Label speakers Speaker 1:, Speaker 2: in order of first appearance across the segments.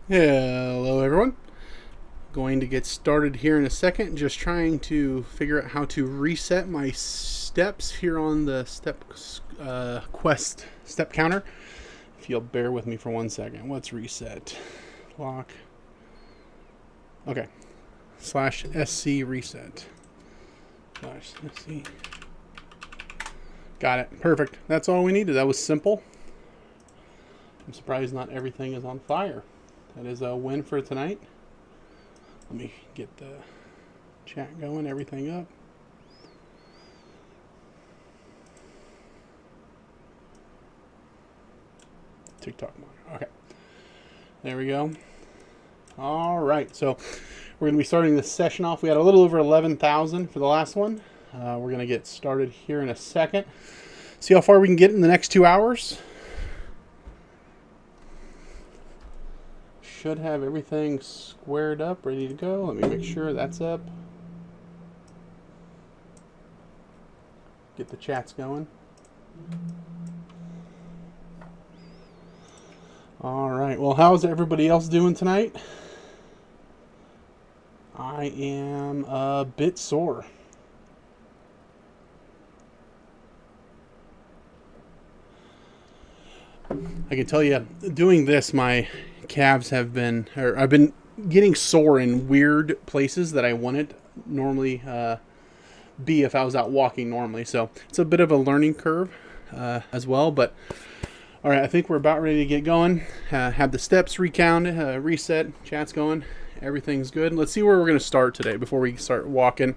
Speaker 1: Hello everyone. Going to get started here in a second. Just trying to figure out how to reset my steps here on the StepQuest step counter. If you'll bear with me for 1 second. Let's reset. Lock. Okay. /SC reset. /SC. Got it. Perfect. That's all we needed. That was simple. I'm surprised not everything is on fire. That is a win for tonight. Let me get the chat going, everything up. TikTok monitor. Okay. There we go. All right. So we're going to be starting this session off. We had a little over 11,000 for the last one. We're going to get started here in a second. See how far we can get in the next 2 hours. Should have everything squared up, ready to go. Let me make sure that's up. Get the chats going. All right. Well, how's everybody else doing tonight? I am a bit sore. I can tell you, doing this, my calves have been, or I've been getting sore in weird places that I wouldn't normally be if I was out walking normally. So it's a bit of a learning curve as well. But all right, I think we're about ready to get going. Have the steps recounted, reset, chat's going. Everything's good. Let's see where we're going to start today before we start walking.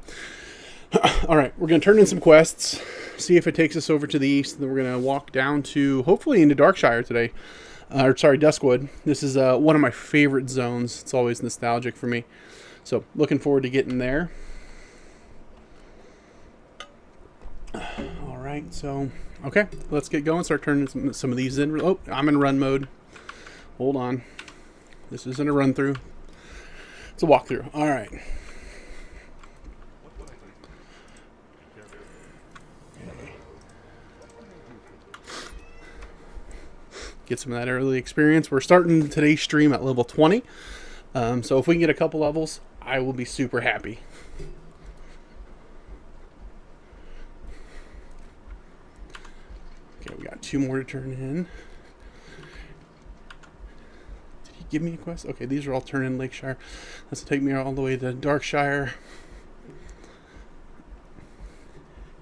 Speaker 1: All right, we're going to turn in some quests, see if it takes us over to the east, and then we're going to walk down to, hopefully, into Darkshire today. Duskwood. This is one of my favorite zones. It's always nostalgic for me. So, looking forward to getting there. All right, so, okay, let's get going. Start turning some of these in. Oh, I'm in run mode. Hold on. This isn't a run through. It's a walkthrough. All right. Get some of that early experience. We're starting today's stream at level 20. So if we can get a couple levels, I will be super happy. Okay, we got 2 more to turn in. Did he give me a quest? Okay, these are all turn in Lakeshire. That's take me all the way to Darkshire.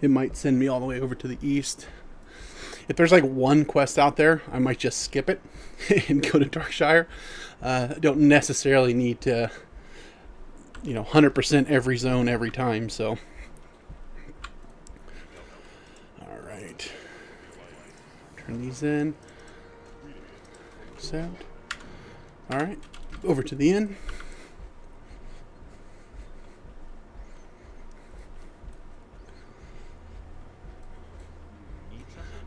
Speaker 1: It might send me all the way over to the east. If there's like one quest out there, I might just skip it and go to Darkshire. I don't necessarily need to, 100% every zone every time, so. All right. Turn these in. Accept. All right. Over to the inn.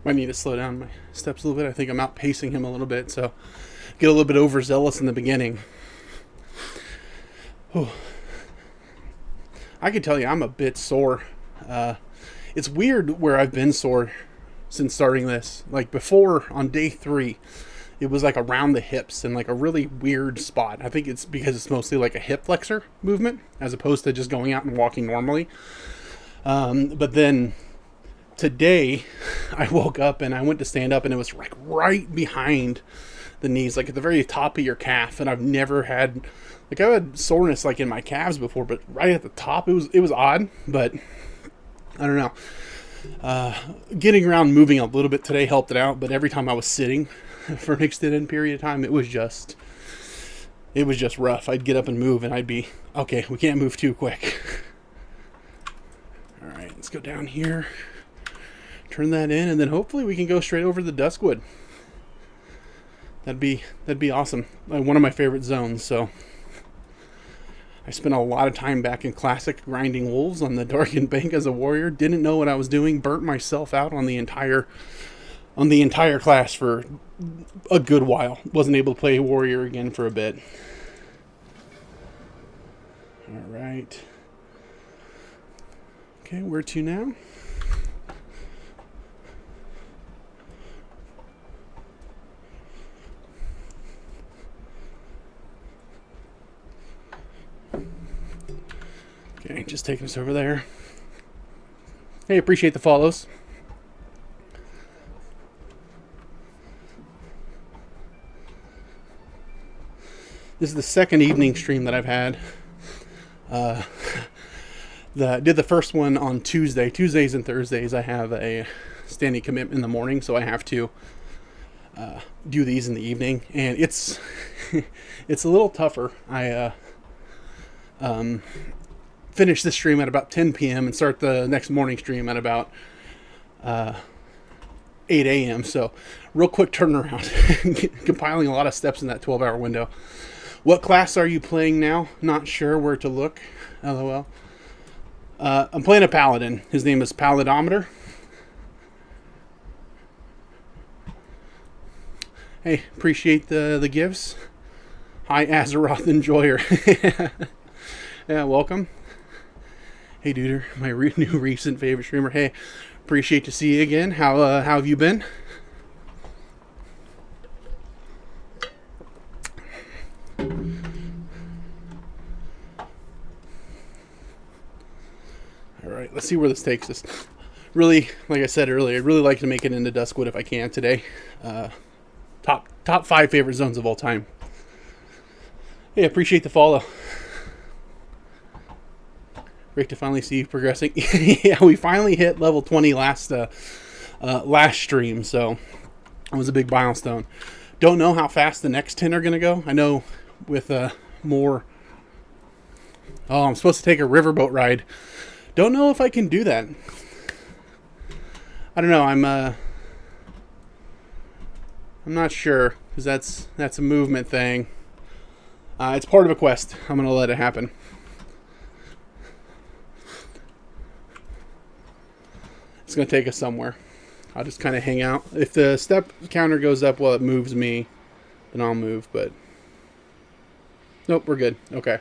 Speaker 1: Might need to slow down my steps a little bit. I think I'm outpacing him a little bit, so get a little bit overzealous in the beginning. Whew. I can tell you I'm a bit sore. It's weird where I've been sore since starting this. Like before, on day 3, it was like around the hips and like a really weird spot. I think it's because it's mostly like a hip flexor movement as opposed to just going out and walking normally. But then today, I woke up and I went to stand up and it was like right behind the knees, like at the very top of your calf. And I've never had, like I've had soreness like in my calves before, but right at the top, it was odd, but I don't know. Getting around, moving a little bit today helped it out, but every time I was sitting for an extended period of time, it was just rough. I'd get up and move and I'd be, okay, we can't move too quick. All right, let's go down here. Turn that in, and then hopefully we can go straight over to the Duskwood. That'd be awesome. One of my favorite zones. So I spent a lot of time back in Classic grinding wolves on the Darkened Bank as a warrior. Didn't know what I was doing. Burnt myself out on the entire class for a good while. Wasn't able to play warrior again for a bit. All right. Okay, where to now? Okay, just taking us over there. Hey, appreciate the follows. This is the second evening stream that I've had. Did the first one on Tuesday. Tuesdays and Thursdays I have a standing commitment in the morning, so I have to do these in the evening, and it's it's a little tougher. I finish this stream at about 10 p.m. and start the next morning stream at about 8 a.m. So real quick turnaround. Compiling a lot of steps in that 12-hour window. What class are you playing now? Not sure where to look. LOL. I'm playing a paladin. His name is Palidometer. Hey, appreciate the gifts. Hi, Azeroth Enjoyer. Yeah, welcome. Hey, Duder, my new recent favorite streamer. Hey, appreciate to see you again. How have you been? Alright, let's see where this takes us. Really, like I said earlier, I'd really like to make it into Duskwood if I can today. Top 5 favorite zones of all time. Hey, appreciate the follow. Great to finally see you progressing. Yeah, we finally hit level 20 last stream, so it was a big milestone. Don't know how fast the next 10 are going to go. I know with more... Oh, I'm supposed to take a riverboat ride. Don't know if I can do that. I don't know. I'm not sure, because that's a movement thing. It's part of a quest. I'm going to let it happen. It's going to take us somewhere. I'll just kind of hang out. If the step counter goes up while it moves me, then I'll move, but... Nope, we're good. Okay.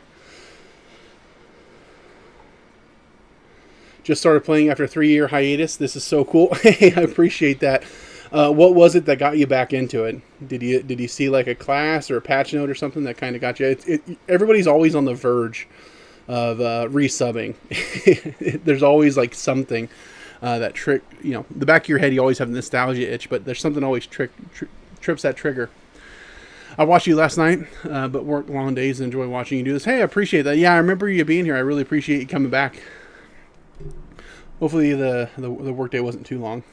Speaker 1: Just started playing after a 3-year hiatus. This is so cool. Hey, I appreciate that. What was it that got you back into it? Did you see like a class or a patch note or something that kind of got you? Everybody's always on the verge of resubbing. There's always like something that trick. You know, the back of your head, you always have a nostalgia itch, but there's something always trips that trigger. I watched you last night, but worked long days and enjoy watching you do this. Hey, I appreciate that. Yeah, I remember you being here. I really appreciate you coming back. Hopefully the workday wasn't too long.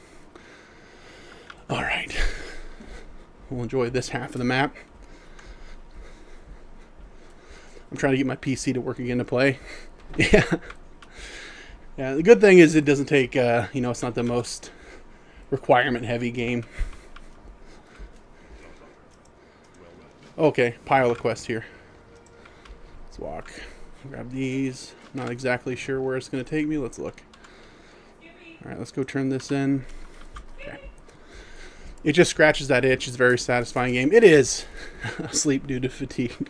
Speaker 1: All right. We'll enjoy this half of the map. I'm trying to get my PC to work again to play. Yeah. Yeah, the good thing is it doesn't take, it's not the most requirement-heavy game. Okay, pile of quests here. Let's walk. Grab these. Not exactly sure where it's going to take me. Let's look. Alright, let's go turn this in. Okay. It just scratches that itch. It's a very satisfying game. It is. Sleep due to fatigue.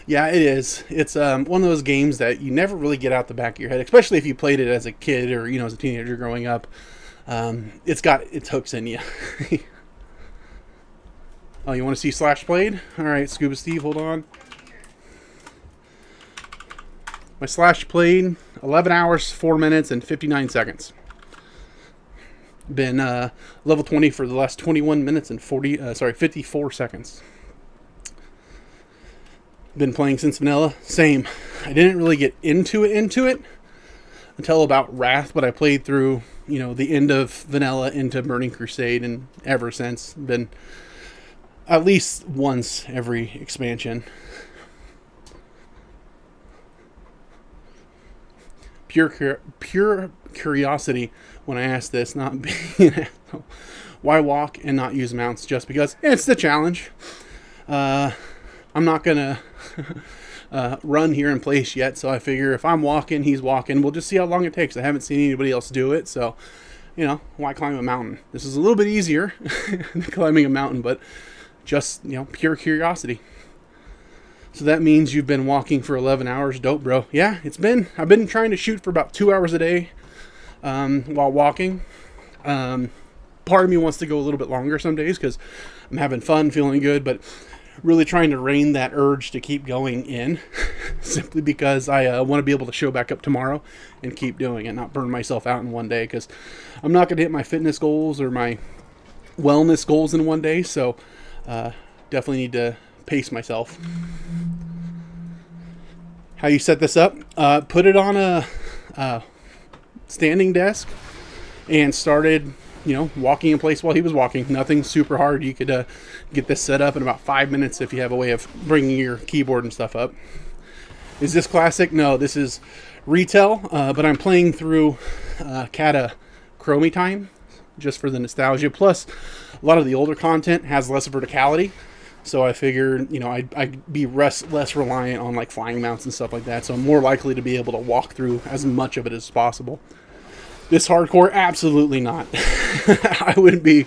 Speaker 1: Yeah, it is. It's one of those games that you never really get out the back of your head, especially if you played it as a kid or, as a teenager growing up. It's got its hooks in you. Oh, you want to see Slash Played? Alright, Scuba Steve, hold on. My Slash Played, 11 hours, 4 minutes, and 59 seconds. Been level 20 for the last 21 minutes and 54 seconds. Been playing since vanilla. Same. I didn't really get into it until about Wrath, but I played through, the end of vanilla into Burning Crusade, and ever since been at least once every expansion. Pure curiosity when I asked this, not being why walk and not use mounts just because it's the challenge. I'm not gonna run here in place yet, so I figure if I'm walking, he's walking. We'll just see how long it takes. I haven't seen anybody else do it, so why climb a mountain? This is a little bit easier than climbing a mountain, but just pure curiosity. So that means you've been walking for 11 hours. Dope, bro. Yeah, I've been trying to shoot for about 2 hours a day while walking. Part of me wants to go a little bit longer some days because I'm having fun, feeling good. But really trying to rein that urge to keep going in simply because I want to be able to show back up tomorrow and keep doing it, not burn myself out in one day, because I'm not going to hit my fitness goals or my wellness goals in one day. So definitely need to pace myself. How you set this up? Put it on a standing desk and started, walking in place while he was walking. Nothing super hard. You could get this set up in about 5 minutes if you have a way of bringing your keyboard and stuff up. Is this classic? No, this is retail, but I'm playing through Kata Chromie time just for the nostalgia. Plus, a lot of the older content has less verticality. So I figured, I'd be less reliant on like flying mounts and stuff like that. So I'm more likely to be able to walk through as much of it as possible. This hardcore, absolutely not. I would be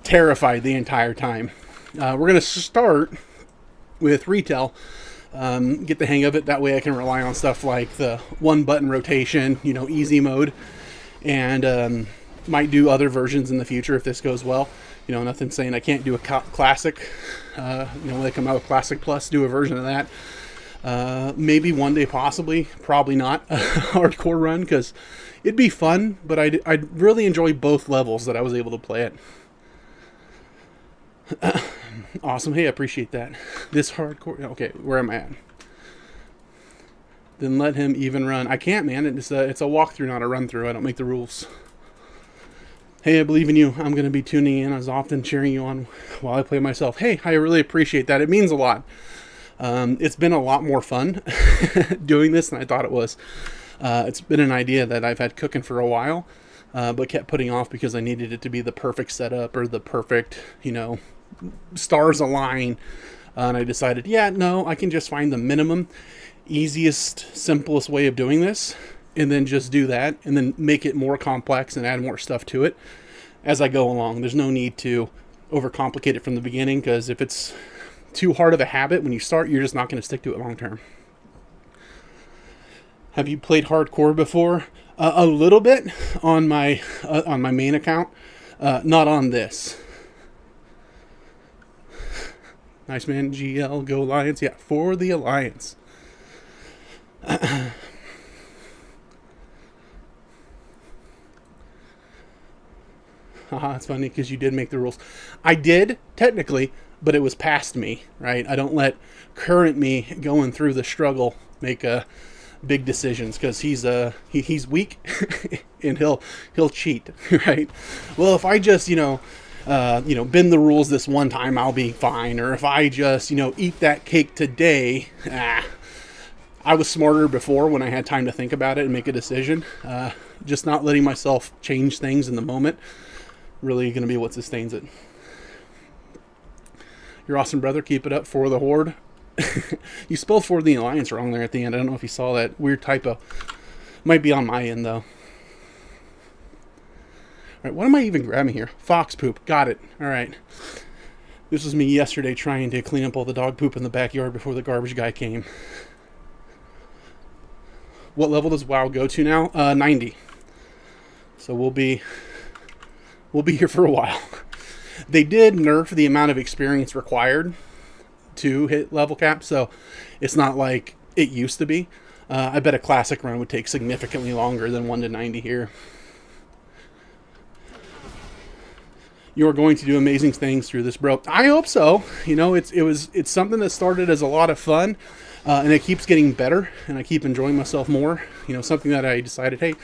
Speaker 1: terrified the entire time. We're going to start with retail. Get the hang of it. That way I can rely on stuff like the one button rotation, easy mode. And might do other versions in the future if this goes well. Nothing saying I can't do a classic. When they come out with Classic Plus, do a version of that. Maybe one day, possibly. Probably not a hardcore run, because it'd be fun, but I'd really enjoy both levels that I was able to play it. Awesome. Hey, I appreciate that. This hardcore... Okay, where am I at? Then let him even run. I can't, man. It's a walkthrough, not a run-through. I don't make the rules. Hey, I believe in you. I'm going to be tuning in as often, cheering you on while I play myself. Hey, I really appreciate that. It means a lot. It's been a lot more fun doing this than I thought it was. It's been an idea that I've had cooking for a while, but kept putting off because I needed it to be the perfect setup or the perfect, stars align. And I decided, no, I can just find the minimum, easiest, simplest way of doing this. And then just do that, and then make it more complex and add more stuff to it as I go along. There's no need to overcomplicate it from the beginning, because if it's too hard of a habit when you start, you're just not going to stick to it long term. Have you played hardcore before? A little bit on my main account, not on this. Nice man, GL, go Alliance. Yeah, for the Alliance. Haha, it's funny because you did make the rules. I did, technically, but it was past me, right? I don't let current me going through the struggle make big decisions, because he's weak and he'll cheat, right? Well, if I just, bend the rules this one time, I'll be fine. Or if I just, eat that cake today, I was smarter before when I had time to think about it and make a decision. Just not letting myself change things in the moment. Really going to be what sustains it. You're awesome, brother. Keep it up. For the Horde. You spelled For the Alliance wrong there at the end. I don't know if you saw that weird typo. Might be on my end, though. All right, what am I even grabbing here? Fox poop. Got it. All right. This was me yesterday trying to clean up all the dog poop in the backyard before the garbage guy came. What level does WoW go to now? 90. So we'll be here for a while. They did nerf the amount of experience required to hit level cap, so it's not like it used to be. I bet a classic run would take significantly longer than 1 to 90 here. You are going to do amazing things through this, bro. I hope so. It's something that started as a lot of fun, and it keeps getting better, and I keep enjoying myself more. Something that I decided, hey,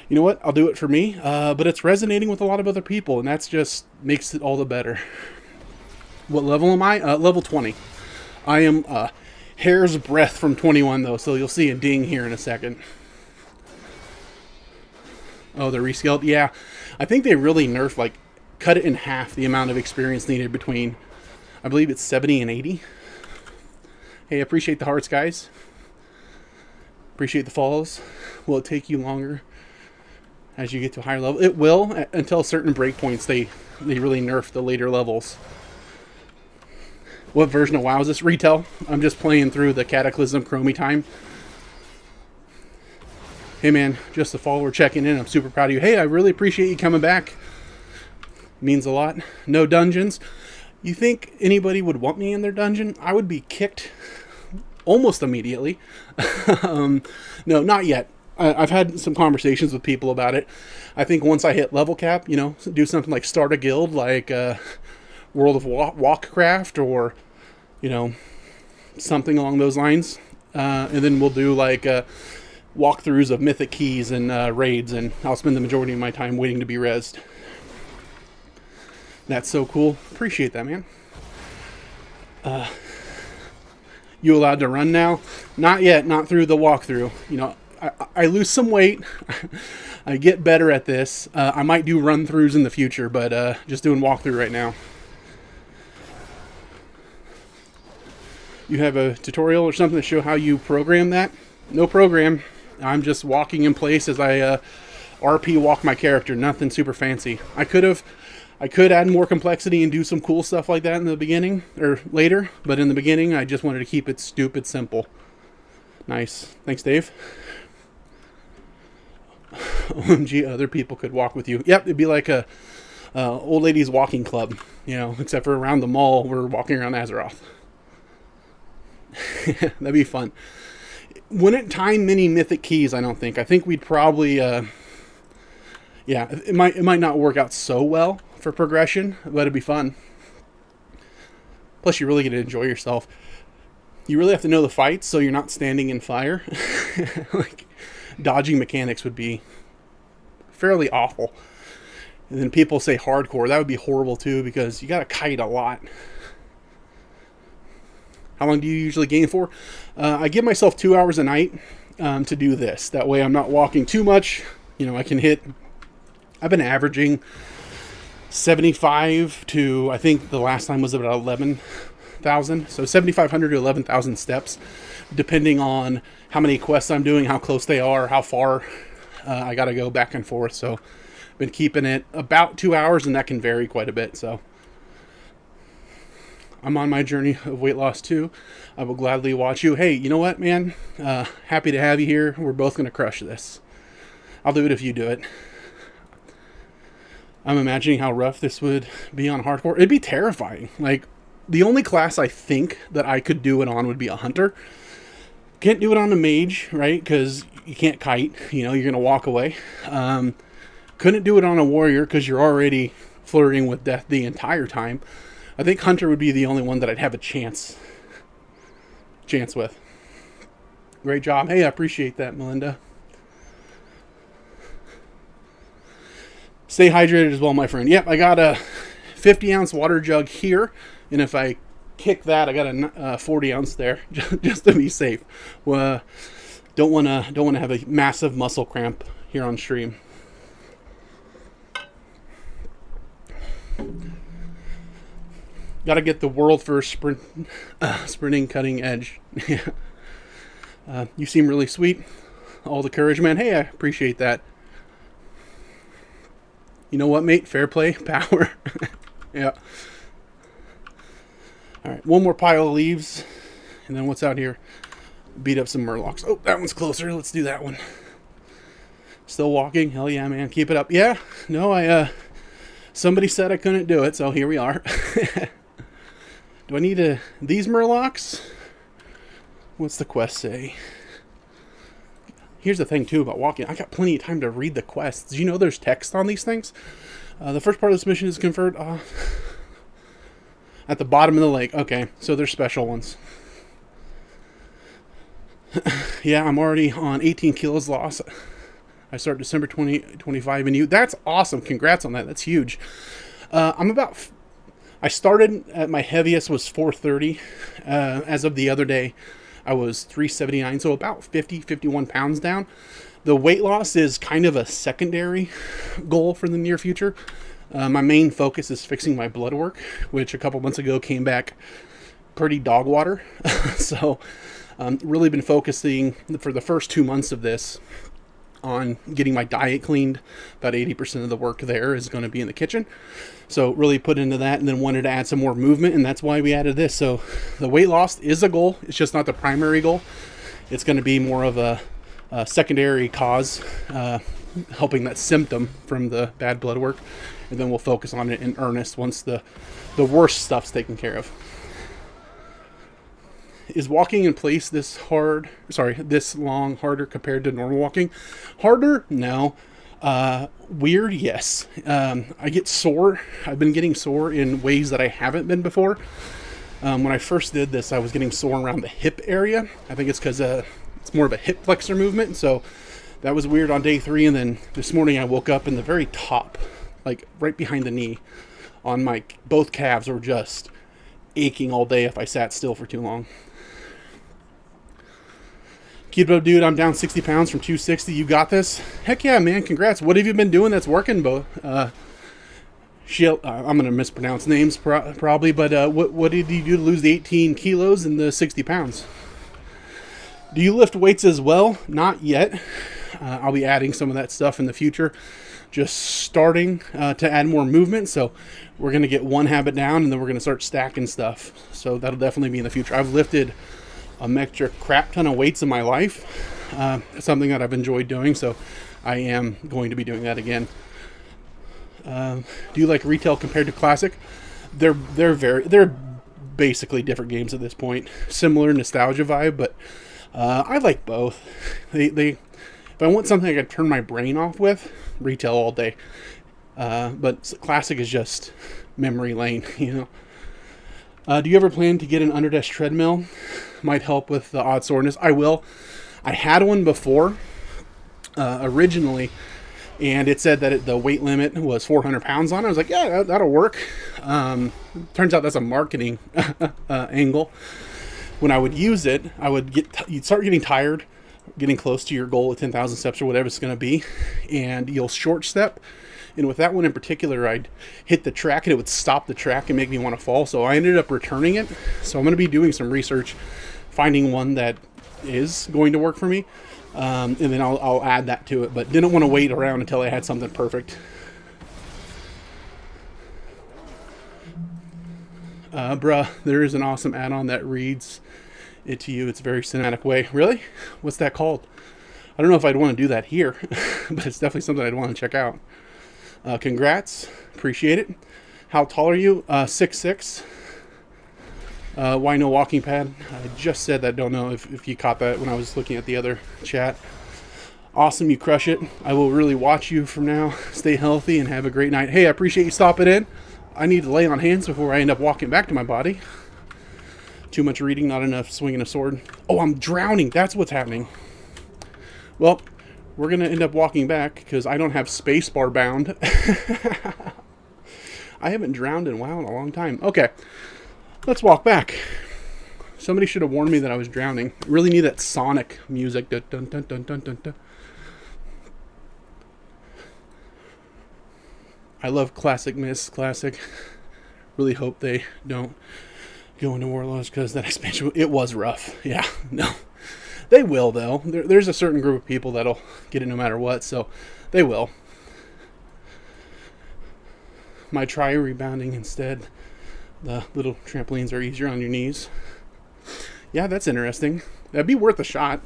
Speaker 1: you know what? I'll do it for me. But it's resonating with a lot of other people, and that's just makes it all the better. What level am I? Level 20. I am hair's breadth from 21, though, so you'll see a ding here in a second. Oh, the rescaled? Yeah. I think they really nerfed, cut it in half the amount of experience needed between, I believe it's 70 and 80. Hey, appreciate the hearts, guys. Appreciate the follows. Will it take you longer as you get to a higher level? It will, until certain breakpoints. They really nerf the later levels. What version of WoW is this? Retail. I'm just playing through the Cataclysm Chromie time. Hey man, just a follower checking in. I'm super proud of you. Hey, I really appreciate you coming back. Means a lot. No dungeons. You think anybody would want me in their dungeon? I would be kicked almost immediately. No, not yet. I've had some conversations with people about it. I think once I hit level cap, you know, do something like start a guild like World of Warcraft, or, you know, something along those lines. And then we'll do like walkthroughs of mythic keys and raids, and I'll spend the majority of my time waiting to be rezzed. That's so cool. Appreciate that, man. You allowed to run now? Not yet, not through the walkthrough. You know, I lose some weight. I get better at this. I might do run-throughs in the future, but just doing walkthrough right now. You have a tutorial or something to show how you program that? No program. I'm just walking in place as I RP walk my character. Nothing super fancy. I could add more complexity and do some cool stuff like that in the beginning, or later, but in the beginning, I just wanted to keep it stupid simple. Nice. Thanks, Dave. OMG, other people could walk with you. Yep, it'd be like a old ladies walking club, you know, except for around the mall, we're walking around Azeroth. That'd be fun. Wouldn't time many mythic keys, I don't think. I think we'd probably, yeah, it might not work out so well for progression, but it'd be fun. Plus, you really get to enjoy yourself. You really have to know the fights, so you're not standing in fire. Like, dodging mechanics would be fairly awful. And then people say hardcore. That would be horrible, too, because you got to kite a lot. How long do you usually game for? I give myself 2 hours a night to do this. That way I'm not walking too much. You know, I can hit... I've been averaging 75 to, I think the last time was about 11,000. So 7,500 to 11,000 steps, depending on how many quests I'm doing, how close they are, how far I got to go back and forth. So been keeping it about 2 hours, and that can vary quite a bit. So I'm on my journey of weight loss too. I will gladly watch you. Hey, you know what, man? Happy to have you here. We're both going to crush this. I'll do it if you do it. I'm imagining how rough this would be on hardcore. It'd be terrifying. Like, the only class I think that I could do it on would be a hunter. Can't do it on a mage, right? Because you can't kite. You know, you're going to walk away. Couldn't do it on a warrior because you're already flirting with death the entire time. I think hunter would be the only one that I'd have a chance with. Great job. Hey, I appreciate that, Melinda. Stay hydrated as well, my friend. Yep, I got a 50-ounce water jug here, and if I kick that, I got a 40-ounce there, just to be safe. Don't want to have a massive muscle cramp here on stream. Got to get the world first sprinting cutting edge. You seem really sweet. All the courage, man. Hey, I appreciate that. You know what, mate? Fair play, power. Yeah. All right, one more pile of leaves, and then what's out here? Beat up some murlocs. Oh, that one's closer. Let's do that one. Still walking? Hell yeah, man. Keep it up. Yeah. No, somebody said I couldn't do it, so here we are. Do I need these murlocs? What's the quest say? Here's the thing, too, about walking. I got plenty of time to read the quests. Did you know there's text on these things? The first part of this mission is conferred at the bottom of the lake. Okay, so they're special ones. Yeah, I'm already on 18 kilos lost. I start December 2025 and you. That's awesome. Congrats on that. That's huge. I started at my heaviest was 430. As of the other day, I was 379, so about 51 pounds down. The weight loss is kind of a secondary goal for the near future. My main focus is fixing my blood work, which a couple months ago came back pretty dog water. So really been focusing for the first 2 months of this on getting my diet cleaned. About 80% of the work there is going to be in the kitchen. So really put into that, and then wanted to add some more movement, and that's why we added this. So the weight loss is a goal. It's just not the primary goal. It's going to be more of a secondary cause. helping that symptom from the bad blood work, and then we'll focus on it in earnest once the worst stuff's taken care of. Is walking in place this long harder compared to normal walking? Harder? No. Weird? Yes. I get sore. I've been getting sore in ways that I haven't been before. When I first did this, I was getting sore around the hip area. I think it's because it's more of a hip flexor movement, so that was weird on day 3, and then this morning I woke up and the very top, like right behind the knee, on my both calves were just aching all day if I sat still for too long. Keep it up, dude. I'm down 60 pounds from 260. You got this? Heck yeah, man. Congrats. What have you been doing that's working, Bo? I'm going to mispronounce names probably, but what did you do to lose the 18 kilos and the 60 pounds? Do you lift weights as well? Not yet. I'll be adding some of that stuff in the future. Just starting to add more movement. So we're going to get one habit down, and then we're going to start stacking stuff. So that'll definitely be in the future. I've lifted a metric crap ton of weights in my life. It's something that I've enjoyed doing, so I am going to be doing that again. Do you like retail compared to classic? They're basically different games at this point. Similar nostalgia vibe, but I like both. If I want something I could turn my brain off with, retail all day. But classic is just memory lane, you know. Do you ever plan to get an underdesk treadmill? Might help with the odd soreness. I will. I had one before, originally, and it said that the weight limit was 400 pounds on it. I was like, yeah, that'll work. Turns out that's a marketing angle. When I would use it, you'd start getting tired, getting close to your goal of 10,000 steps or whatever it's going to be, and you'll short step. And with that one in particular, I'd hit the track and it would stop the track and make me want to fall. So I ended up returning it. So I'm going to be doing some research, finding one that is going to work for me. And then I'll add that to it. But didn't want to wait around until I had something perfect. Bruh, there is an awesome add-on that reads it to you. It's a very cinematic way. Really? What's that called? I don't know if I'd want to do that here, but it's definitely something I'd want to check out. Congrats. Appreciate it. How tall are you? 6'6". Why no walking pad? I just said that. Don't know if you caught that when I was looking at the other chat. Awesome. You crush it. I will really watch you from now. Stay healthy and have a great night. Hey, I appreciate you stopping in. I need to lay on hands before I end up walking back to my body. Too much reading, not enough swinging a sword. Oh, I'm drowning. That's what's happening. Well, we're going to end up walking back because I don't have spacebar bound. I haven't drowned in WoW in a long time. Okay, let's walk back. Somebody should have warned me that I was drowning. I really need that Sonic music. Dun, dun, dun, dun, dun, dun, dun. I love Classic Miss Classic. Really hope they don't go into Warlords because that expansion, it was rough. Yeah, no. They will, though. There's a certain group of people that'll get it no matter what, so they will. Might try rebounding instead. The little trampolines are easier on your knees. Yeah, that's interesting. That'd be worth a shot.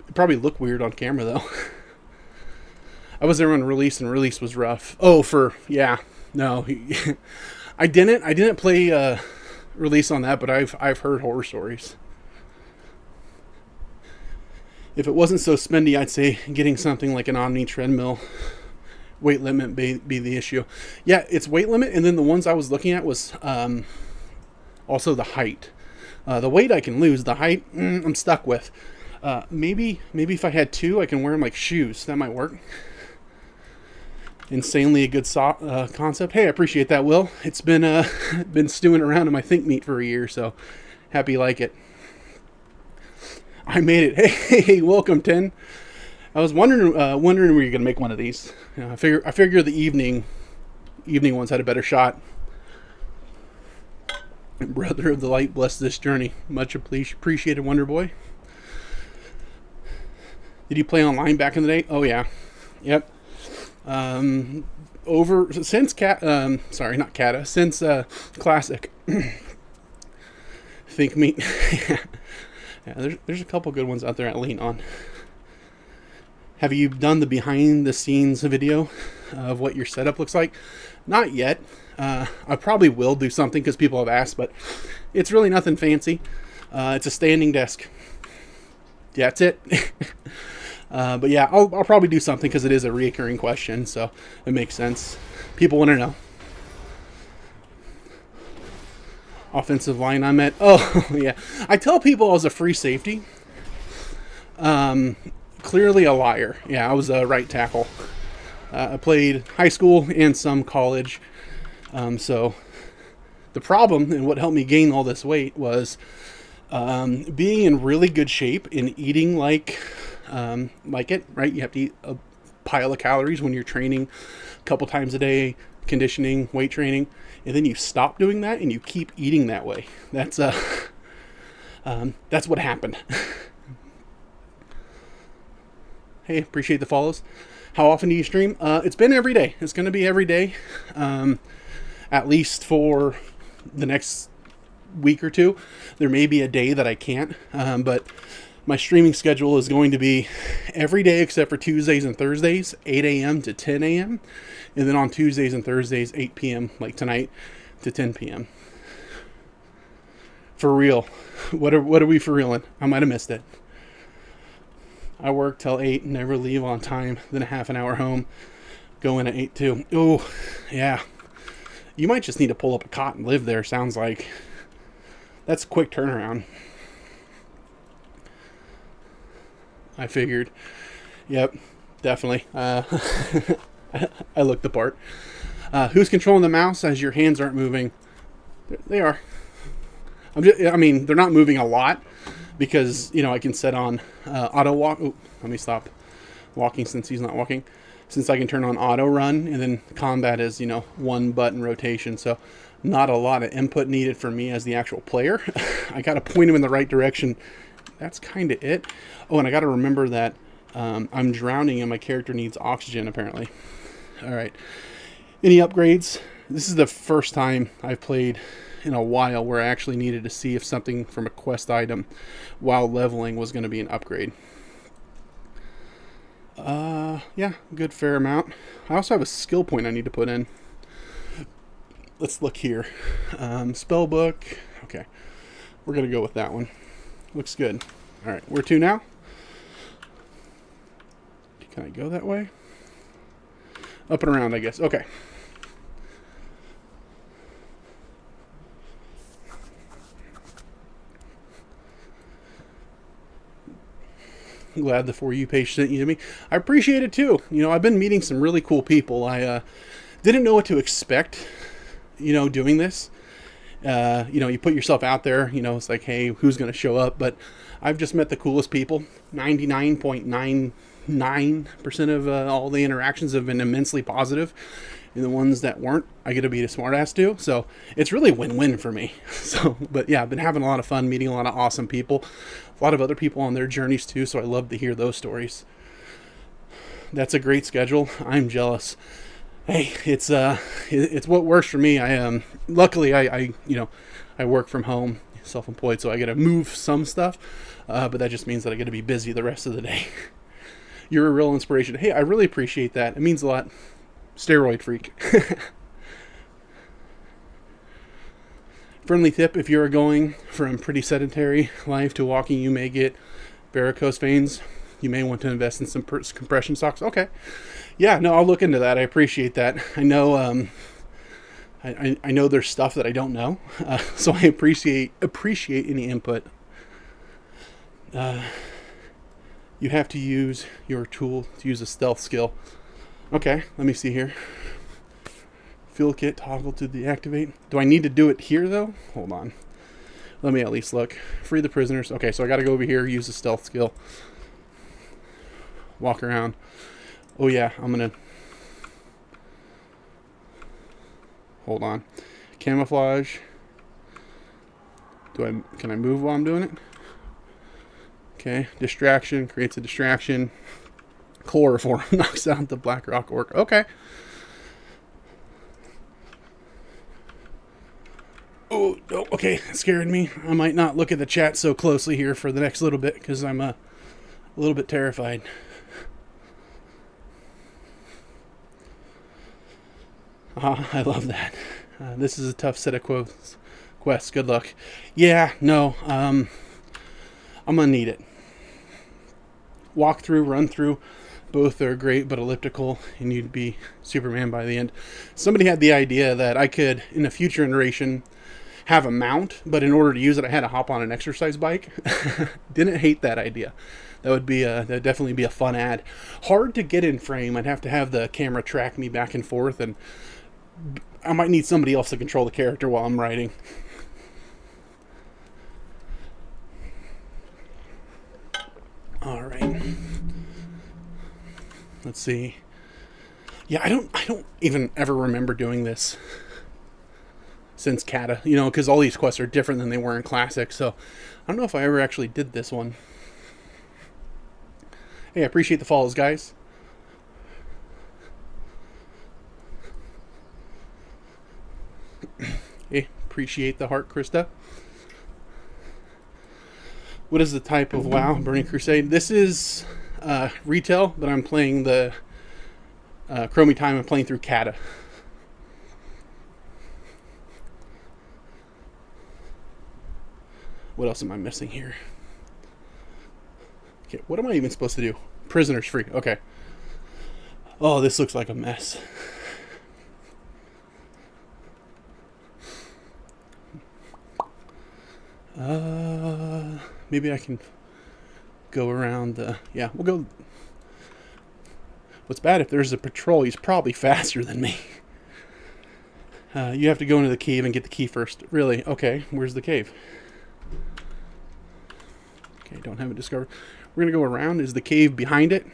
Speaker 1: It'd probably look weird on camera, though. I was there on release, and release was rough. Oh, yeah. No. I didn't play release on that, but I've heard horror stories. If it wasn't so spendy, I'd say getting something like an Omni treadmill. Weight limit be the issue. Yeah, it's weight limit, and then the ones I was looking at was also the height. The weight I can lose, the height I'm stuck with. Maybe if I had two, I can wear them like shoes. That might work. Insanely a good concept. Hey, I appreciate that, Will. It's been stewing around in my think meat for a year, so happy you like it. I made it. Hey, welcome, Tin. I was wondering were you gonna make one of these. I figure the evening ones had a better shot. Brother of the light, bless this journey. Much appreciated, Wonder Boy. Did you play online back in the day? Oh yeah, yep. Since Classic. Think meat. Yeah, there's a couple good ones out there I lean on. have you done the behind the scenes video of what your setup looks like? Not yet. I probably will do something because people have asked, but it's really nothing fancy. It's a standing desk. Yeah, that's it. But yeah, I'll probably do something because it is a reoccurring question, so it makes sense. People want to know. Offensive line I'm at. Oh, yeah. I tell people I was a free safety. Clearly a liar. Yeah, I was a right tackle. I played high school and some college. So the problem and what helped me gain all this weight was being in really good shape and eating like it, right? You have to eat a pile of calories when you're training a couple times a day, conditioning, weight training, and then you stop doing that and you keep eating that way. That's what happened. Hey, appreciate the follows. How often do you stream? It's been every day. It's going to be every day, at least for the next week or two. There may be a day that I can't, but my streaming schedule is going to be every day except for Tuesdays and Thursdays, 8 a.m. to 10 a.m. And then on Tuesdays and Thursdays, 8 p.m., like tonight, to 10 p.m. For real. What are we for reeling? I might have missed it. I work till 8, never leave on time, then a half an hour home, go in at 8 too. Oh, yeah. You might just need to pull up a cot and live there, sounds like. That's a quick turnaround. I figured. Yep, definitely. I looked the part. Who's controlling the mouse as your hands aren't moving? They are. I mean, they're not moving a lot because, I can set on auto walk. Oh, let me stop walking since he's not walking. Since I can turn on auto run, and then combat is, one button rotation. So not a lot of input needed for me as the actual player. I got to point him in the right direction. That's kind of it. Oh, and I got to remember that I'm drowning and my character needs oxygen, apparently. All right. Any upgrades? This is the first time I've played in a while where I actually needed to see if something from a quest item while leveling was going to be an upgrade. Yeah, good fair amount. I also have a skill point I need to put in. Let's look here. Spell book. Okay. We're going to go with that one. Looks good. All right, where to now? Can I go that way? Up and around, I guess. Okay. Glad the For You page sent you to me. I appreciate it too. I've been meeting some really cool people. I didn't know what to expect, doing this. You put yourself out there, it's like, hey, who's going to show up? But I've just met the coolest people. 99.99% of all the interactions have been immensely positive. And the ones that weren't, I get to be a smartass too. So it's really win-win for me. But yeah, I've been having a lot of fun meeting a lot of awesome people. A lot of other people on their journeys too. So I love to hear those stories. That's a great schedule. I'm jealous. Hey, it's what works for me. Luckily I work from home, self-employed, so I get to move some stuff, but that just means that I get to be busy the rest of the day. You're a real inspiration. Hey, I really appreciate that. It means a lot. Steroid freak. Friendly tip: if you're going from pretty sedentary life to walking, you may get varicose veins. You may want to invest in some compression socks. Okay. Yeah, no, I'll look into that. I appreciate that. I know I know there's stuff that I don't know, so I appreciate any input. You have to use your tool to use a stealth skill. Okay, let me see here. Field kit toggle to deactivate. Do I need to do it here though? Hold on. Let me at least look. Free the prisoners. Okay, so I got to go over here, use the stealth skill. Walk around. Oh yeah, I'm gonna hold on. Camouflage. Can I move while I'm doing it? Okay, distraction creates a distraction. Chloroform knocks out the Black Rock Orc. Okay. Oh, no, okay, it scared me. I might not look at the chat so closely here for the next little bit because I'm a little bit terrified. I love that. This is a tough set of quests. Good luck. Yeah, no. I'm gonna need it. Walk through, run through. Both are great, but elliptical, and you'd be Superman by the end. Somebody had the idea that I could, in a future iteration, have a mount, but in order to use it, I had to hop on an exercise bike. Didn't hate that idea. That'd definitely be a fun ad. Hard to get in frame. I'd have to have the camera track me back and forth, and I might need somebody else to control the character while I'm riding. All right. Let's see. Yeah, I don't even ever remember doing this since Kata, because all these quests are different than they were in Classic, so I don't know if I ever actually did this one. Hey, I appreciate the follows, guys. Hey, appreciate the heart, Krista. What is the type of WoW? Burning Crusade? This is retail, but I'm playing the Chromie Time. I'm playing through Kata. What else am I missing here? Okay, what am I even supposed to do? Prisoners free. Okay. Oh, this looks like a mess. Maybe I can go around the... Yeah, we'll go... What's bad, if there's a patrol, he's probably faster than me. You have to go into the cave and get the key first. Really? Okay, where's the cave? Okay, don't have it discovered. We're going to go around. Is the cave behind it?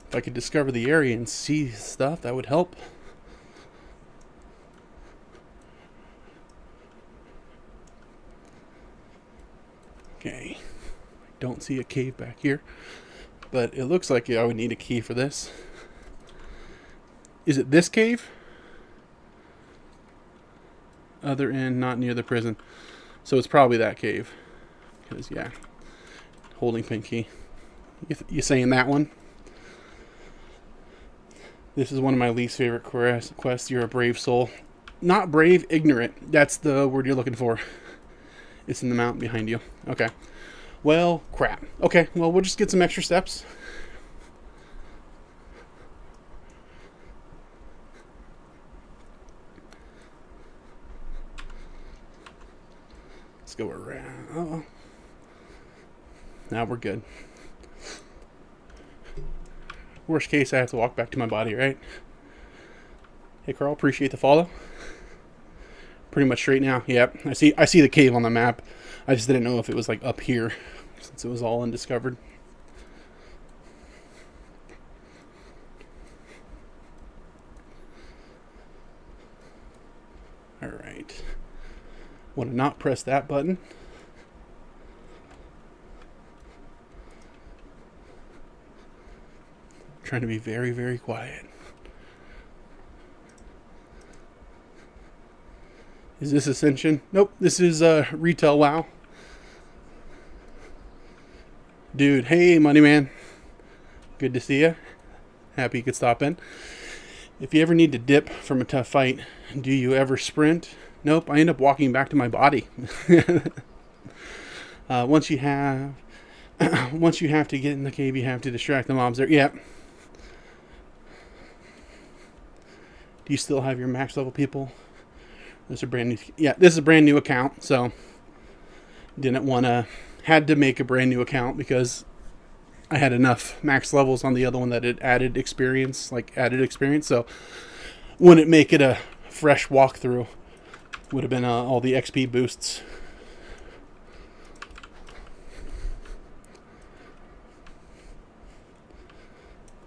Speaker 1: If I could discover the area and see stuff, that would help. Okay. Don't see a cave back here. But it looks like I would need a key for this. Is it this cave? Other end, not near the prison. So it's probably that cave. Because, yeah. Holding pin key. You saying that one? This is one of my least favorite quests. You're a brave soul. Not brave, ignorant. That's the word you're looking for. It's in the mountain behind you. Okay. Well, crap. Okay, well, we'll just get some extra steps. Let's go around. Uh-oh. Now we're good. Worst case, I have to walk back to my body, right? Hey, Carl, appreciate the follow. Pretty much straight now. Yep, I see the cave on the map. I just didn't know if it was like up here, since it was all undiscovered. All right. Want to not press that button. Trying to be very, very quiet. Is this Ascension? Nope, this is Retail WoW. Dude, hey, Money Man. Good to see you. Happy you could stop in. If you ever need to dip from a tough fight, do you ever sprint? Nope, I end up walking back to my body. Once you have to get in the cave, you have to distract the mobs there. Yep. Do you still have your max level people? This is a brand new. Yeah, this is a brand new account, so had to make a brand new account because I had enough max levels on the other one that it added experience. So wouldn't make it a fresh walkthrough. Would have been all the XP boosts.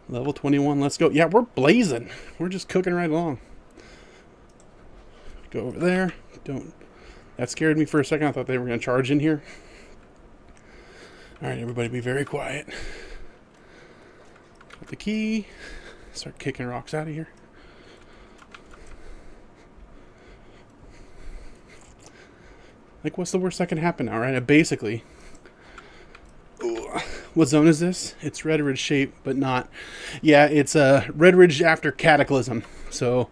Speaker 1: Level 21, let's go. Yeah, we're blazing. We're just cooking right along. Go over there. That scared me for a second. I thought they were going to charge in here. Alright, everybody be very quiet. Got the key. Start kicking rocks out of here. Like, what's the worst that can happen now, right? Basically. Ooh, what zone is this? It's Red Ridge shape, but not. Yeah, it's Red Ridge after Cataclysm. So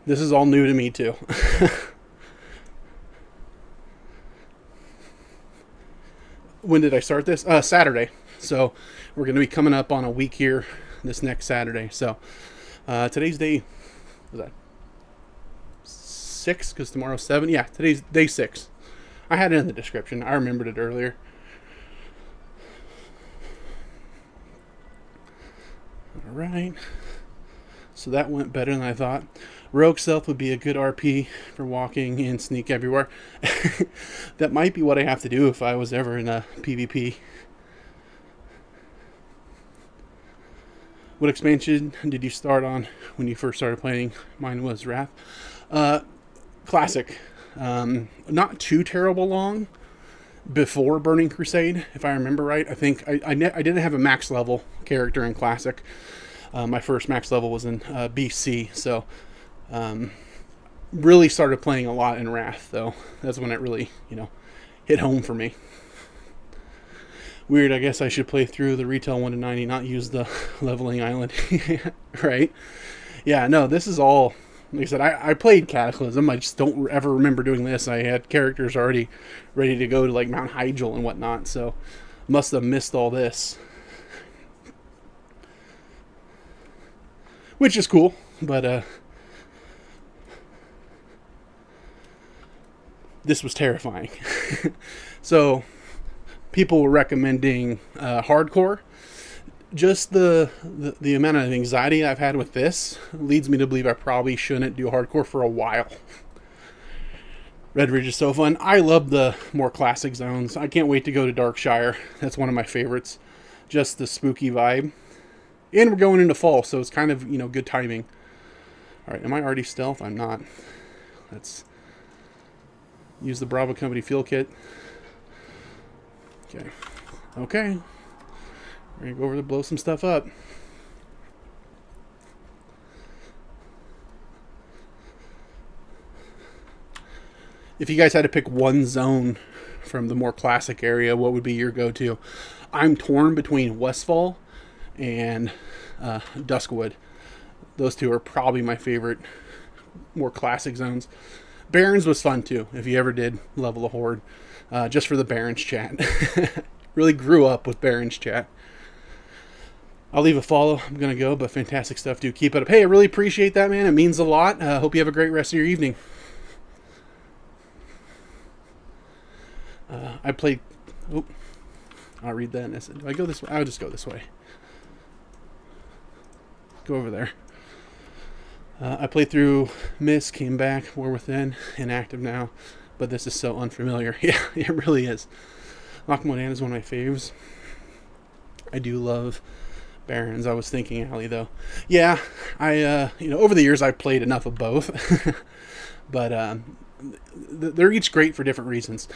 Speaker 1: this is all new to me too. When did I start this? Saturday. So we're going to be coming up on a week here this next Saturday. So today's day, was that 6? Because tomorrow's 7. Yeah, today's day 6. I had it in the description. I remembered it earlier. All right. So that went better than I thought. Rogue Stealth would be a good RP for walking and sneak everywhere. That might be what I have to do if I was ever in a PvP. What expansion did you start on when you first started playing? Mine was Wrath. Classic. Not too terrible long before Burning Crusade, if I remember right. I think I didn't have a max level character in Classic. My first max level was in BC, so really started playing a lot in Wrath, though. That's when it really, hit home for me. Weird, I guess I should play through the retail 1 to 90, not use the leveling island. Right? Yeah, no, this is all, like I said, I played Cataclysm. I just don't ever remember doing this. I had characters already ready to go to like Mount Hyjal and whatnot, so must have missed all this. Which is cool, but this was terrifying. So people were recommending hardcore. Just the amount of anxiety I've had with this leads me to believe I probably shouldn't do hardcore for a while. Red Ridge is so fun. I love the more classic zones. I can't wait to go to Darkshire. That's one of my favorites. Just the spooky vibe. And we're going into fall, so it's kind of, good timing. Alright, am I already stealth? I'm not. Let's use the Bravo Company Fuel Kit. Okay. Okay. We're going to go over to blow some stuff up. If you guys had to pick one zone from the more classic area, what would be your go-to? I'm torn between Westfall and Duskwood. Those two are probably my favorite more classic zones. Barrens was fun too, if you ever did level a horde. Just for the Barrens chat. Really grew up with Barrens chat. I'll leave a follow. I'm going to go, but fantastic stuff, dude. Keep it up. Hey, I really appreciate that, man. It means a lot. Hope you have a great rest of your evening. I played... Oh, I'll read that. Do I go this way? I'll just go this way. Go over there. I played through Mist, came back, War Within, inactive now, but this is so unfamiliar. Yeah, it really is. Lochmodan is one of my faves. I do love Barrens. I was thinking Alley though. Yeah, I over the years I've played enough of both, but they're each great for different reasons.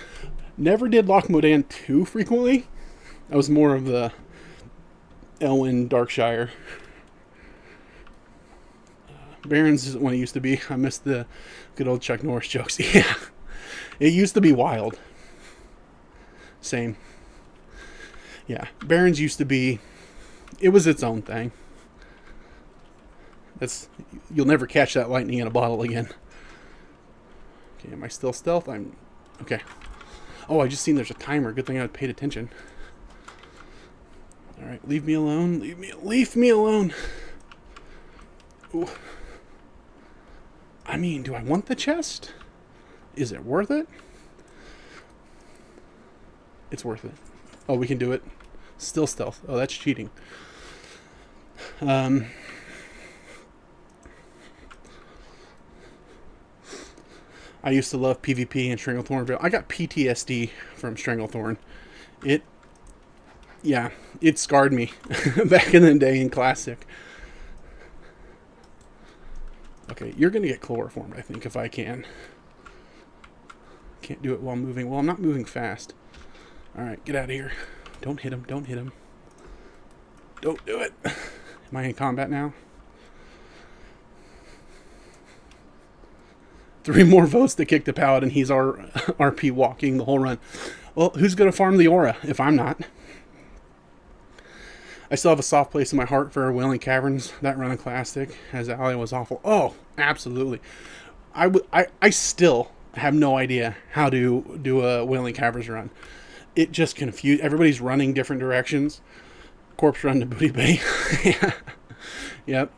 Speaker 1: Never did Lochmodan too frequently. I was more of the Elwyn Darkshire. Barrens isn't what it used to be. I miss the good old Chuck Norris jokes. Yeah, it used to be wild. Same. Yeah, Barrens used to be. It was its own thing. You'll never catch that lightning in a bottle again. Okay, am I still stealth? I'm okay. Oh, I just seen there's a timer. Good thing I paid attention. All right, leave me alone. Leave me alone. Ooh. I mean, do I want the chest? Is it worth it? It's worth it. Oh, we can do it. Still stealth. Oh, that's cheating. I used to love PvP and Stranglethorn. I got PTSD from Stranglethorn. It scarred me back in the day in Classic. Okay, you're going to get chloroformed, I think, if I can. Can't do it while moving. Well, I'm not moving fast. Alright, get out of here. Don't hit him. Don't hit him. Don't do it. Am I in combat now? 3 more votes to kick the Paladin. He's our RP walking the whole run. Well, who's going to farm the aura if I'm not? I still have a soft place in my heart for Wailing Caverns. That run of Classic as ally was awful. Oh, absolutely. I still have no idea how to do a Wailing Caverns run. It just confused. Everybody's running different directions. Corpse run to Booty Bay. Yeah. Yep.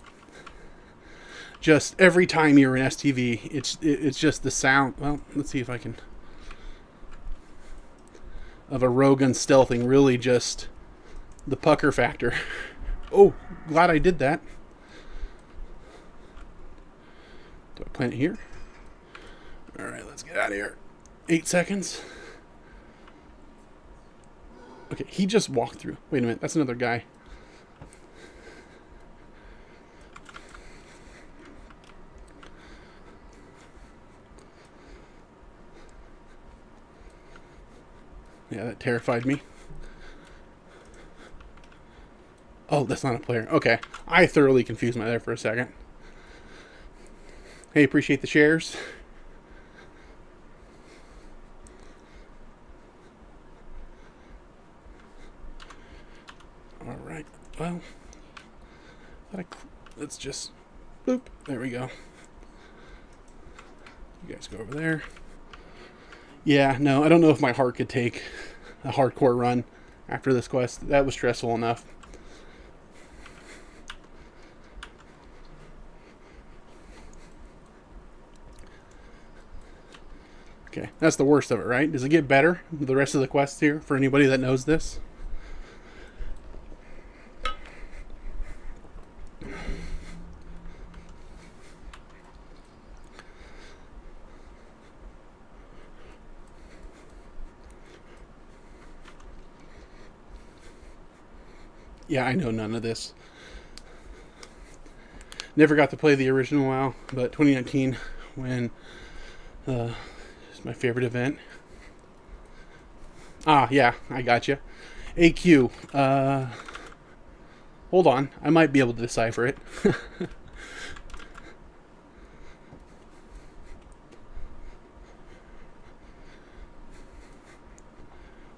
Speaker 1: Just every time you're in STV, it's just the sound. Well, let's see if I can. Of a Rogan stealthing, really just the pucker factor. Oh, glad I did that. Do I plant it here? All right, let's get out of here. 8 seconds. Okay, he just walked through. Wait a minute, that's another guy. Yeah, that terrified me. Oh, that's not a player. Okay, I thoroughly confused my there for a second. Hey, appreciate the shares. All right, well, let's just, boop, there we go. You guys go over there. Yeah, no, I don't know if my heart could take a hardcore run after this quest. That was stressful enough. Okay, that's the worst of it, right? Does it get better, the rest of the quests here, for anybody that knows this? Yeah, I know none of this. Never got to play the original WoW, but 2019, when it's my favorite event. Ah, yeah, I got you. AQ. Hold on, I might be able to decipher it.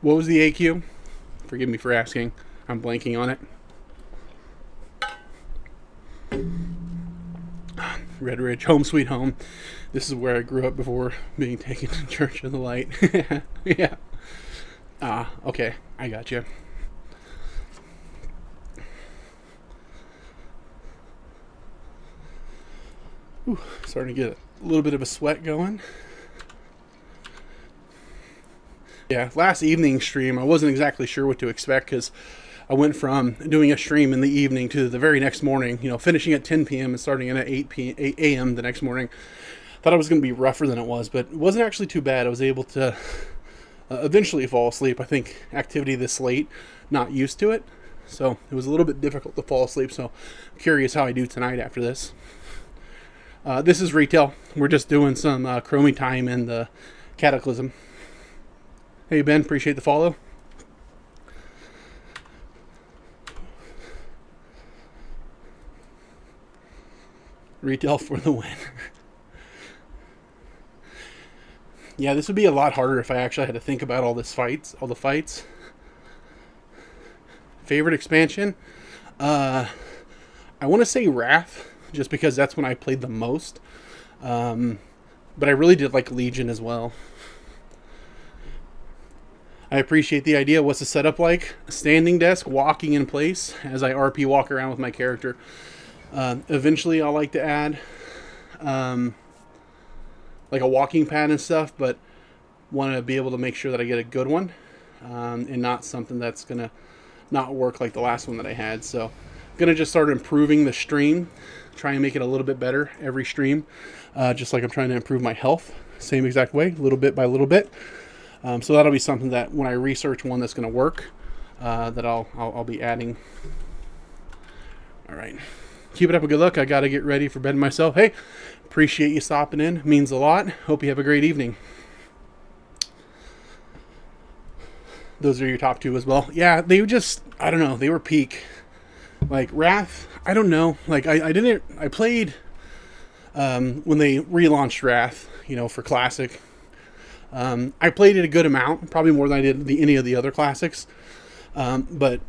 Speaker 1: What was the AQ? Forgive me for asking. I'm blanking on it. Red Ridge, home sweet home. This is where I grew up before being taken to Church of the Light. Yeah. Ah, okay. I got you. Ooh, starting to get a little bit of a sweat going. Yeah, last evening's stream, I wasn't exactly sure what to expect because I went from doing a stream in the evening to the very next morning, you know, finishing at 10 p.m. and starting at 8 a.m. the next morning. Thought it was going to be rougher than it was, but it wasn't actually too bad. I was able to eventually fall asleep. I think activity this late, not used to it. So it was a little bit difficult to fall asleep. So I'm curious how I do tonight after this. This is retail. We're just doing some chromie time in the Cataclysm. Hey, Ben, appreciate the follow. Retail for the win. Yeah, this would be a lot harder if I actually had to think about all the fights. Favorite expansion? I want to say Wrath, just because that's when I played the most. But I really did like Legion as well. I appreciate the idea. What's the setup like? A standing desk, walking in place as I RP walk around with my character. Eventually I'll like to add like a walking pad and stuff, but want to be able to make sure that I get a good one and not something that's going to not work like the last one that I had. So I'm going to just start improving the stream, try and make it a little bit better every stream, just like I'm trying to improve my health. Same exact way, little bit by little bit. So that'll be something that when I research one that's going to work, that I'll be adding. All right. Keep it up and good luck. I got to get ready for bed myself. Hey, appreciate you stopping in. Means a lot. Hope you have a great evening. Those are your top two as well. Yeah, they just, I don't know. They were peak. Like, Wrath, I don't know. Like, I played when they relaunched Wrath, for Classic. I played it a good amount, probably more than I did any of the other classics. But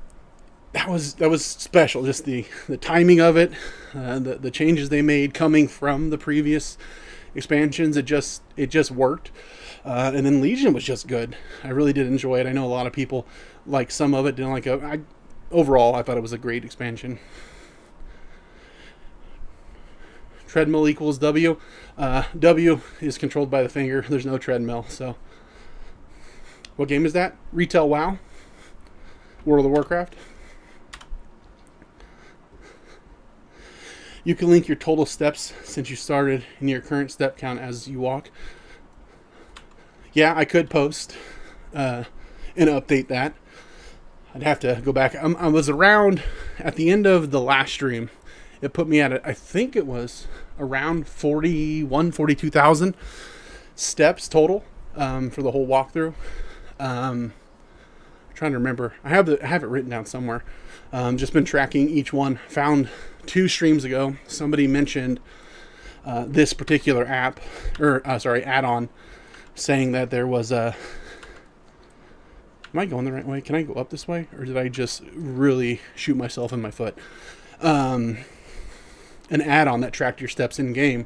Speaker 1: that was special. Just the timing of it, the changes they made coming from the previous expansions. It just worked. And then Legion was just good. I really did enjoy it. I know a lot of people like some of it, didn't like it. Overall, I thought it was a great expansion. Treadmill equals W. W is controlled by the finger. There's no treadmill. So, what game is that? Retail WoW? World of Warcraft? You can link your total steps since you started in your current step count as you walk. Yeah, I could post and update that. I'd have to go back. I was around at the end of the last stream. It put me at, I think it was around 42,000 steps total for the whole walkthrough. I'm trying to remember. I have it written down somewhere. Just been tracking each one. Found 2 streams ago, somebody mentioned this particular app, or add-on, saying that there was a... Am I going the right way? Can I go up this way? Or did I just really shoot myself in my foot? An add-on that tracked your steps in-game.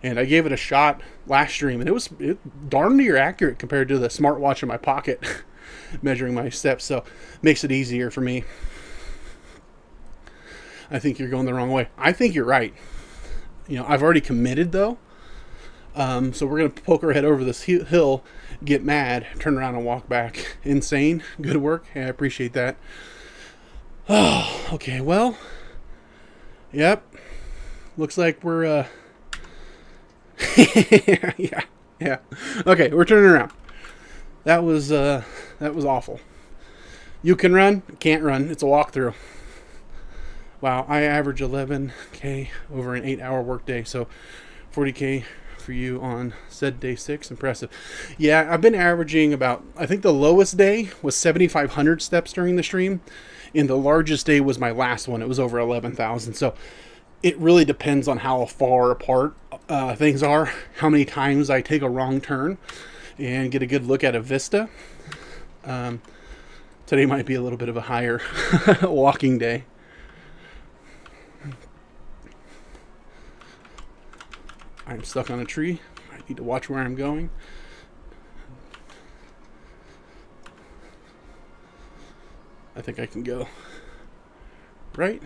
Speaker 1: And I gave it a shot last stream, and it was darn near accurate compared to the smartwatch in my pocket measuring my steps. So makes it easier for me. I think you're going the wrong way. I think you're right. I've already committed, though. So we're going to poke our head over this hill, get mad, turn around and walk back. Insane. Good work. Hey, I appreciate that. Oh, okay. Well, yep. Looks like we're, yeah. Okay, we're turning around. That was awful. You can run, can't run. It's a walkthrough. Wow, I average 11K over an 8-hour workday, so 40K for you on said day 6. Impressive. Yeah, I've been averaging about, I think the lowest day was 7,500 steps during the stream, and the largest day was my last one. It was over 11,000. So it really depends on how far apart things are, how many times I take a wrong turn, and get a good look at a vista. Today might be a little bit of a higher walking day. I'm stuck on a tree. I need to watch where I'm going. I think I can go right.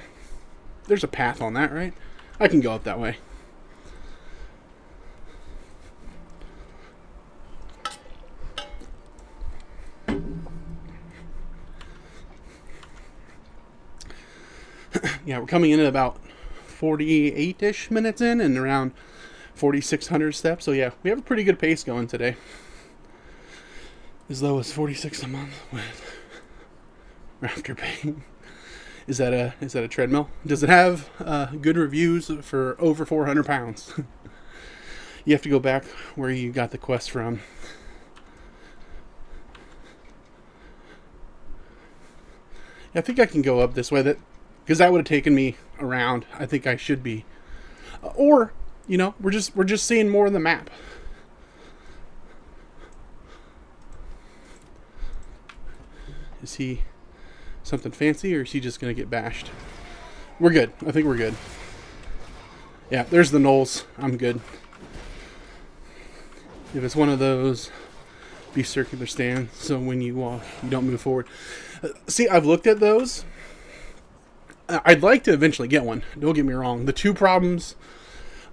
Speaker 1: There's a path on that, right? I can go up that way. Yeah, we're coming in at about 48-ish minutes in and around 4,600 steps. So yeah, we have a pretty good pace going today. As low as 46 a month with Rafter Pain. Is that a treadmill? Does it have good reviews for over 400 pounds? You have to go back where you got the quest from. I think I can go up this way, because that would have taken me around. I think I should be, or we're just seeing more of the map. Is he something fancy, or is he just gonna get bashed? We're good. I think we're good. Yeah, there's the knolls. I'm good. If it's one of those, be circular stand, so when you walk, you don't move forward. See, I've looked at those. I'd like to eventually get one. Don't get me wrong. The two problems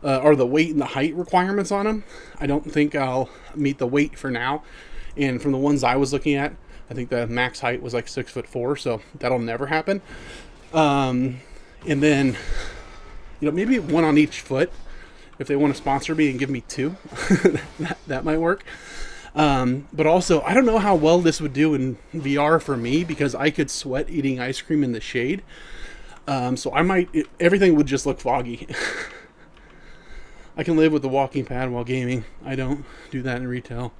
Speaker 1: are the weight and the height requirements on them. I don't think I'll meet the weight for now. And from the ones I was looking at, I think the max height was like 6'4", so that'll never happen. And then, maybe one on each foot. If they want to sponsor me and give me 2, that might work. But also, I don't know how well this would do in VR for me, because I could sweat eating ice cream in the shade. So everything would just look foggy. I can live with the walking pad while gaming. I don't do that in retail,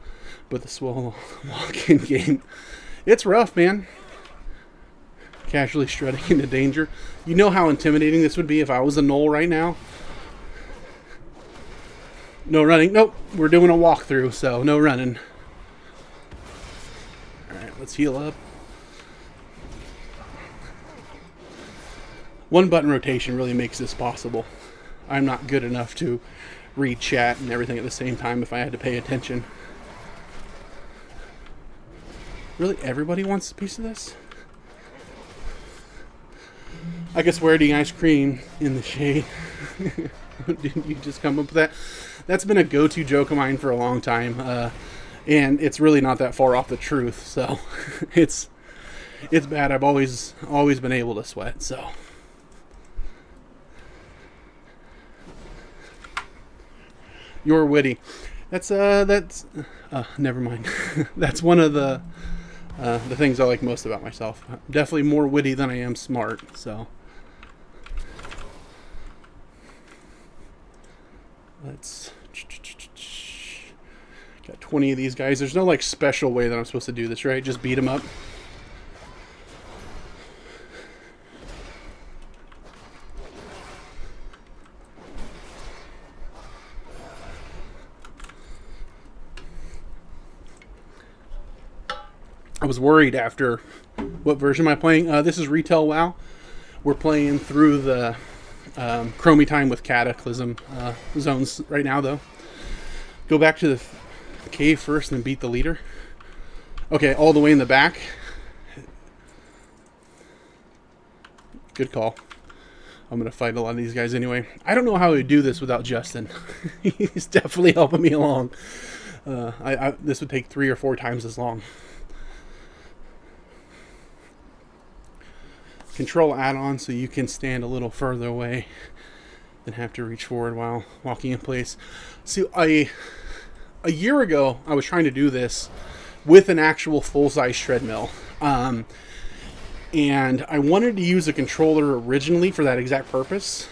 Speaker 1: but the swole walk-in game, it's rough, man. Casually strutting into danger. You know how intimidating this would be if I was a gnoll right now? No running. Nope. We're doing a walkthrough, so no running. Alright, let's heal up. One button rotation really makes this possible. I'm not good enough to read chat and everything at the same time if I had to pay attention. Really, everybody wants a piece of this? I guess we're eating ice cream in the shade. Didn't you just come up with that? That's been a go-to joke of mine for a long time, and it's really not that far off the truth. So it's bad. I've always been able to sweat. So you're witty. That's never mind. That's one of the things I like most about myself. I'm definitely more witty than I am smart. So let's got 20 of these guys. There's no like special way that I'm supposed to do this, right? Just beat them up. I was worried after, what version am I playing? This is Retail WoW. We're playing through the Chromie time with Cataclysm zones right now, though. Go back to the cave first and then beat the leader. Okay, all the way in the back. Good call. I'm going to fight a lot of these guys anyway. I don't know how we do this without Justin. He's definitely helping me along. This would take 3 or 4 times as long. Control add-on so you can stand a little further away than have to reach forward while walking in place. See, a year ago, I was trying to do this with an actual full-size treadmill. And I wanted to use a controller originally for that exact purpose.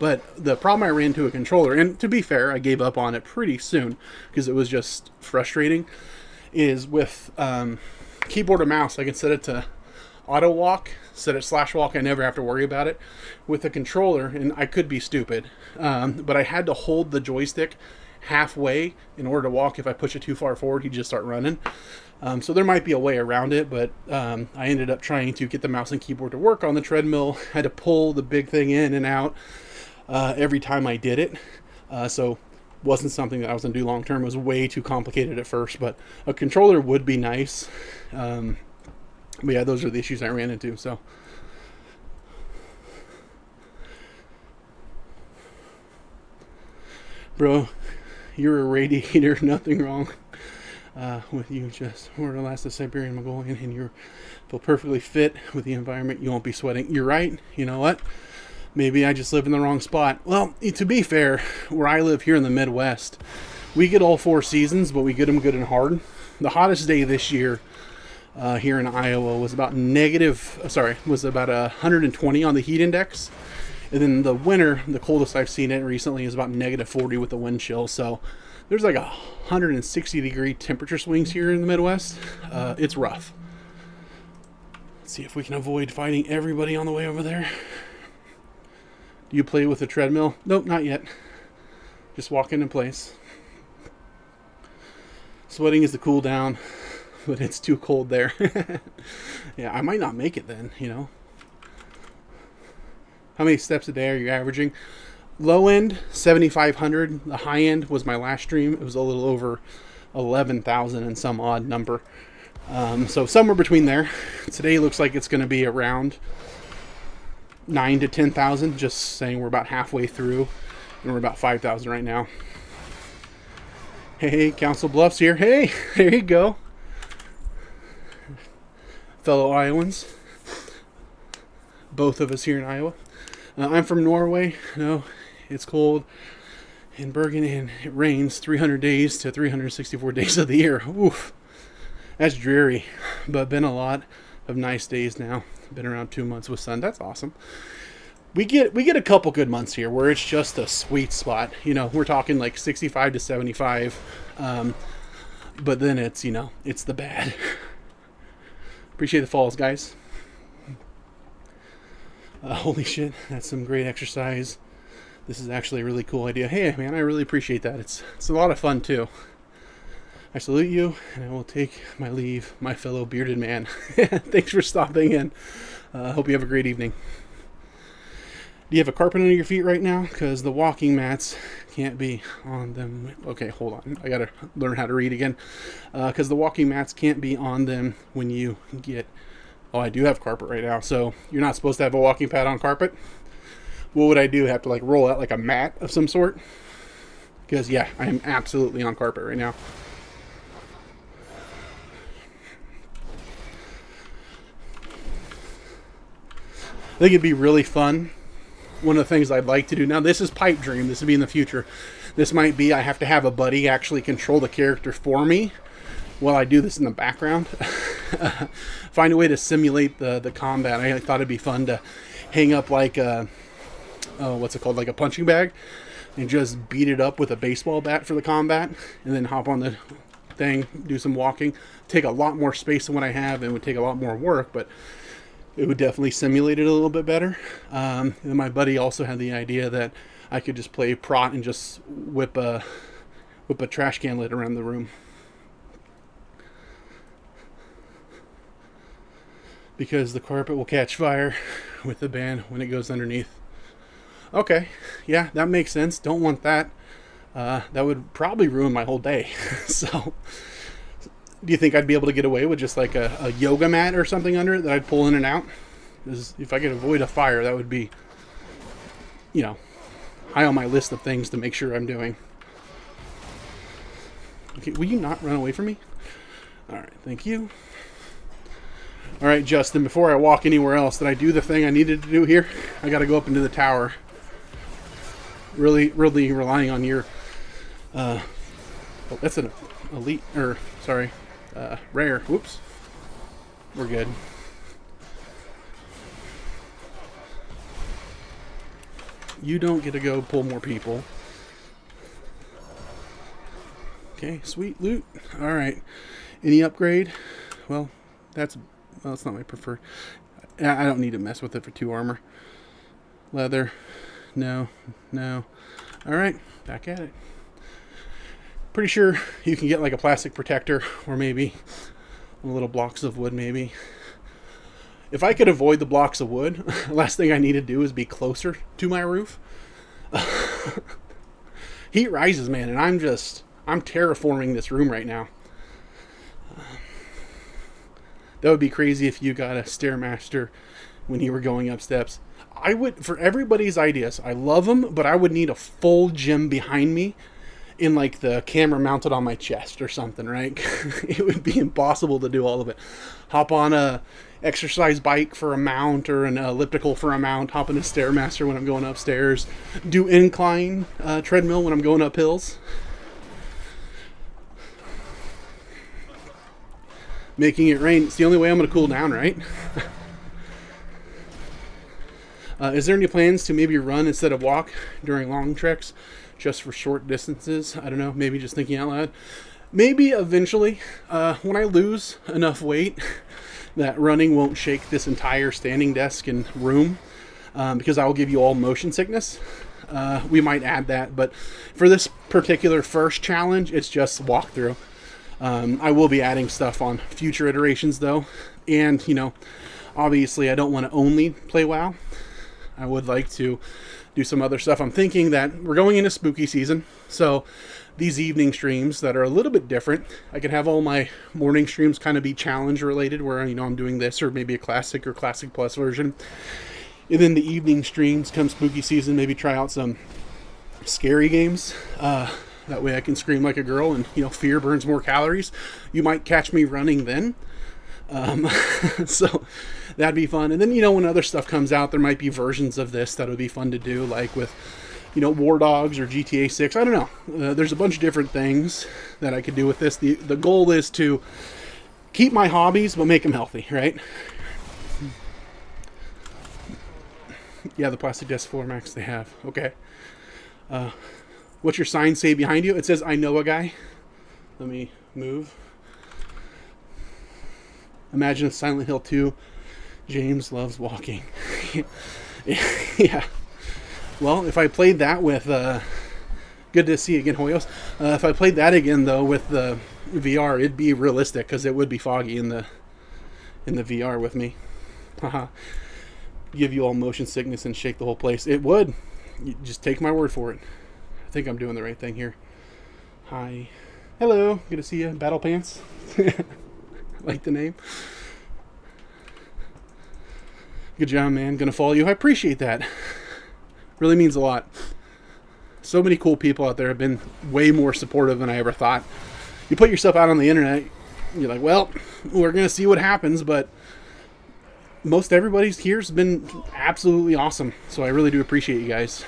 Speaker 1: But the problem I ran into a controller, and to be fair, I gave up on it pretty soon because it was just frustrating, is with keyboard or mouse, I can set it to auto walk, set it /walk, I never have to worry about it. With a controller, and I could be stupid, but I had to hold the joystick halfway in order to walk. If I push it too far forward, he'd just start running. So there might be a way around it, but I ended up trying to get the mouse and keyboard to work on the treadmill. I had to pull the big thing in and out every time I did it. So wasn't something that I was going to do long term. It was way too complicated at first, but a controller would be nice. But yeah, those are the issues I ran into. So bro, you're a radiator. Nothing wrong with you. Just more or less a Siberian Mongolian, and you feel perfectly fit with the environment. You won't be sweating. You're right. You know what? Maybe I just live in the wrong spot. Well, to be fair, where I live here in the Midwest, we get all 4 seasons, but we get them good and hard. The hottest day this year here in Iowa was about 120 on the heat index. And then the winter, the coldest I've seen it recently, is about -40 with the wind chill. So there's like 160 degree temperature swings here in the Midwest. It's rough. Let's see if we can avoid fighting everybody on the way over there. Do you play with a treadmill? Nope, not yet. Just walking in place. Sweating is the cool down, but it's too cold there. Yeah, I might not make it then, you know. How many steps a day are you averaging? Low end, 7,500. The high end was my last stream. It was a little over 11,000 and some odd number. So somewhere between there. Today looks like it's going to be around 9 to 10,000. Just saying, we're about halfway through, and we're about 5,000 right now. Hey, Council Bluffs here. Hey, there you go. Fellow Iowans. Both of us here in Iowa. I'm from Norway. No, it's cold in Bergen, and it rains 300 days to 364 days of the year. Oof. That's dreary, but been a lot of nice days now. Been around 2 months with sun. That's awesome. We get a couple good months here where it's just a sweet spot. You know, we're talking like 65 to 75. But then it's, you know, it's the bad. Appreciate the falls, guys. Holy shit, that's some great exercise. This is actually a really cool idea. Hey, man, I really appreciate that. It's a lot of fun, too. I salute you, and I will take my leave, my fellow bearded man. Thanks for stopping in. Hope you have a great evening. Do you have a carpet under your feet right now? Because the walking mats can't be on them. Okay, hold on. I got to learn how to read again. Because the walking mats can't be on them when you get... Oh, I do have carpet right now. So you're not supposed to have a walking pad on carpet? What would I do? Have to like roll out like a mat of some sort? Because yeah, I am absolutely on carpet right now. I think it'd be really fun. One of the things I'd like to do now, this is pipe dream, this would be in the future. This might be I have to have a buddy actually control the character for me while I do this in the background. Find a way to simulate the combat. I thought it'd be fun to hang up like a, what's it called, like a punching bag, and just beat it up with a baseball bat for the combat, and then hop on the thing, do some walking. Take a lot more space than what I have, and would take a lot more work, but it would definitely simulate it a little bit better. And my buddy also had the idea that I could just play prot and just whip a trash can lid around the room. Because the carpet will catch fire with the band when it goes underneath. Okay, yeah, that makes sense. Don't want that. That would probably ruin my whole day. So, do you think I'd be able to get away with just like a yoga mat or something under it that I'd pull in and out? Because if I could avoid a fire, that would be, you know, high on my list of things to make sure I'm doing. Okay, will you not run away from me? All right, thank you. All right, Justin, before I walk anywhere else, did I do the thing I needed to do here? I got to go up into the tower. Really relying on your... oh, that's an elite... or, sorry, rare. Whoops. We're good. You don't get to go pull more people. Okay, sweet loot. All right. Any upgrade? Well, that's not my preferred. I don't need to mess with it for 2 armor. Leather. No. All right, back at it. Pretty sure you can get like a plastic protector, or maybe little blocks of wood, maybe. If I could avoid the blocks of wood, the last thing I need to do is be closer to my roof. Heat rises, man, and I'm terraforming this room right now. That would be crazy if you got a Stairmaster when you were going up steps. I would, for everybody's ideas, I love them, but I would need a full gym behind me in like the camera mounted on my chest or something, right? It would be impossible to do all of it. Hop on a exercise bike for a mount, or an elliptical for a mount. Hop in a Stairmaster when I'm going upstairs. Do incline treadmill when I'm going up hills. Making it rain. It's the only way I'm going to cool down, right? Is there any plans to maybe run instead of walk during long treks, just for short distances? I don't know. Maybe just thinking out loud. Maybe eventually, when I lose enough weight that running won't shake this entire standing desk and room, because I will give you all motion sickness. We might add that, but for this particular first challenge, it's just walkthrough. I will be adding stuff on future iterations though, and obviously I don't want to only play WoW. I would like to do some other stuff. I'm thinking that we're going into spooky season, so these evening streams that are a little bit different, I could have all my morning streams kind of be challenge related, where I'm doing this, or maybe a classic or classic plus version, and then the evening streams come spooky season, maybe try out some scary games. That way I can scream like a girl, and fear burns more calories. You might catch me running then. So that'd be fun. And then when other stuff comes out, there might be versions of this that would be fun to do, like with War Dogs or GTA 6. I don't know. There's a bunch of different things that I could do with this. The goal is to keep my hobbies but make them healthy, right? Yeah, the plastic desk floor max they have. Okay. What's your sign say behind you? It says, I know a guy. Let me move. Imagine a Silent Hill 2. James loves walking. Yeah. Well, if I played that with good to see you again, Hoyos. If I played that again though with the VR, it'd be realistic because it would be foggy in the VR with me. Haha. Give you all motion sickness and shake the whole place. It would. You just take my word for it. I think I'm doing the right thing here. Hi. Hello. Good to see you. Battle Pants. Like the name. Good job, man. Gonna follow you. I appreciate that. Really means a lot. So many cool people out there have been way more supportive than I ever thought. You put yourself out on the internet, you're like, well, we're gonna see what happens, but most everybody's here's been absolutely awesome. So I really do appreciate you guys.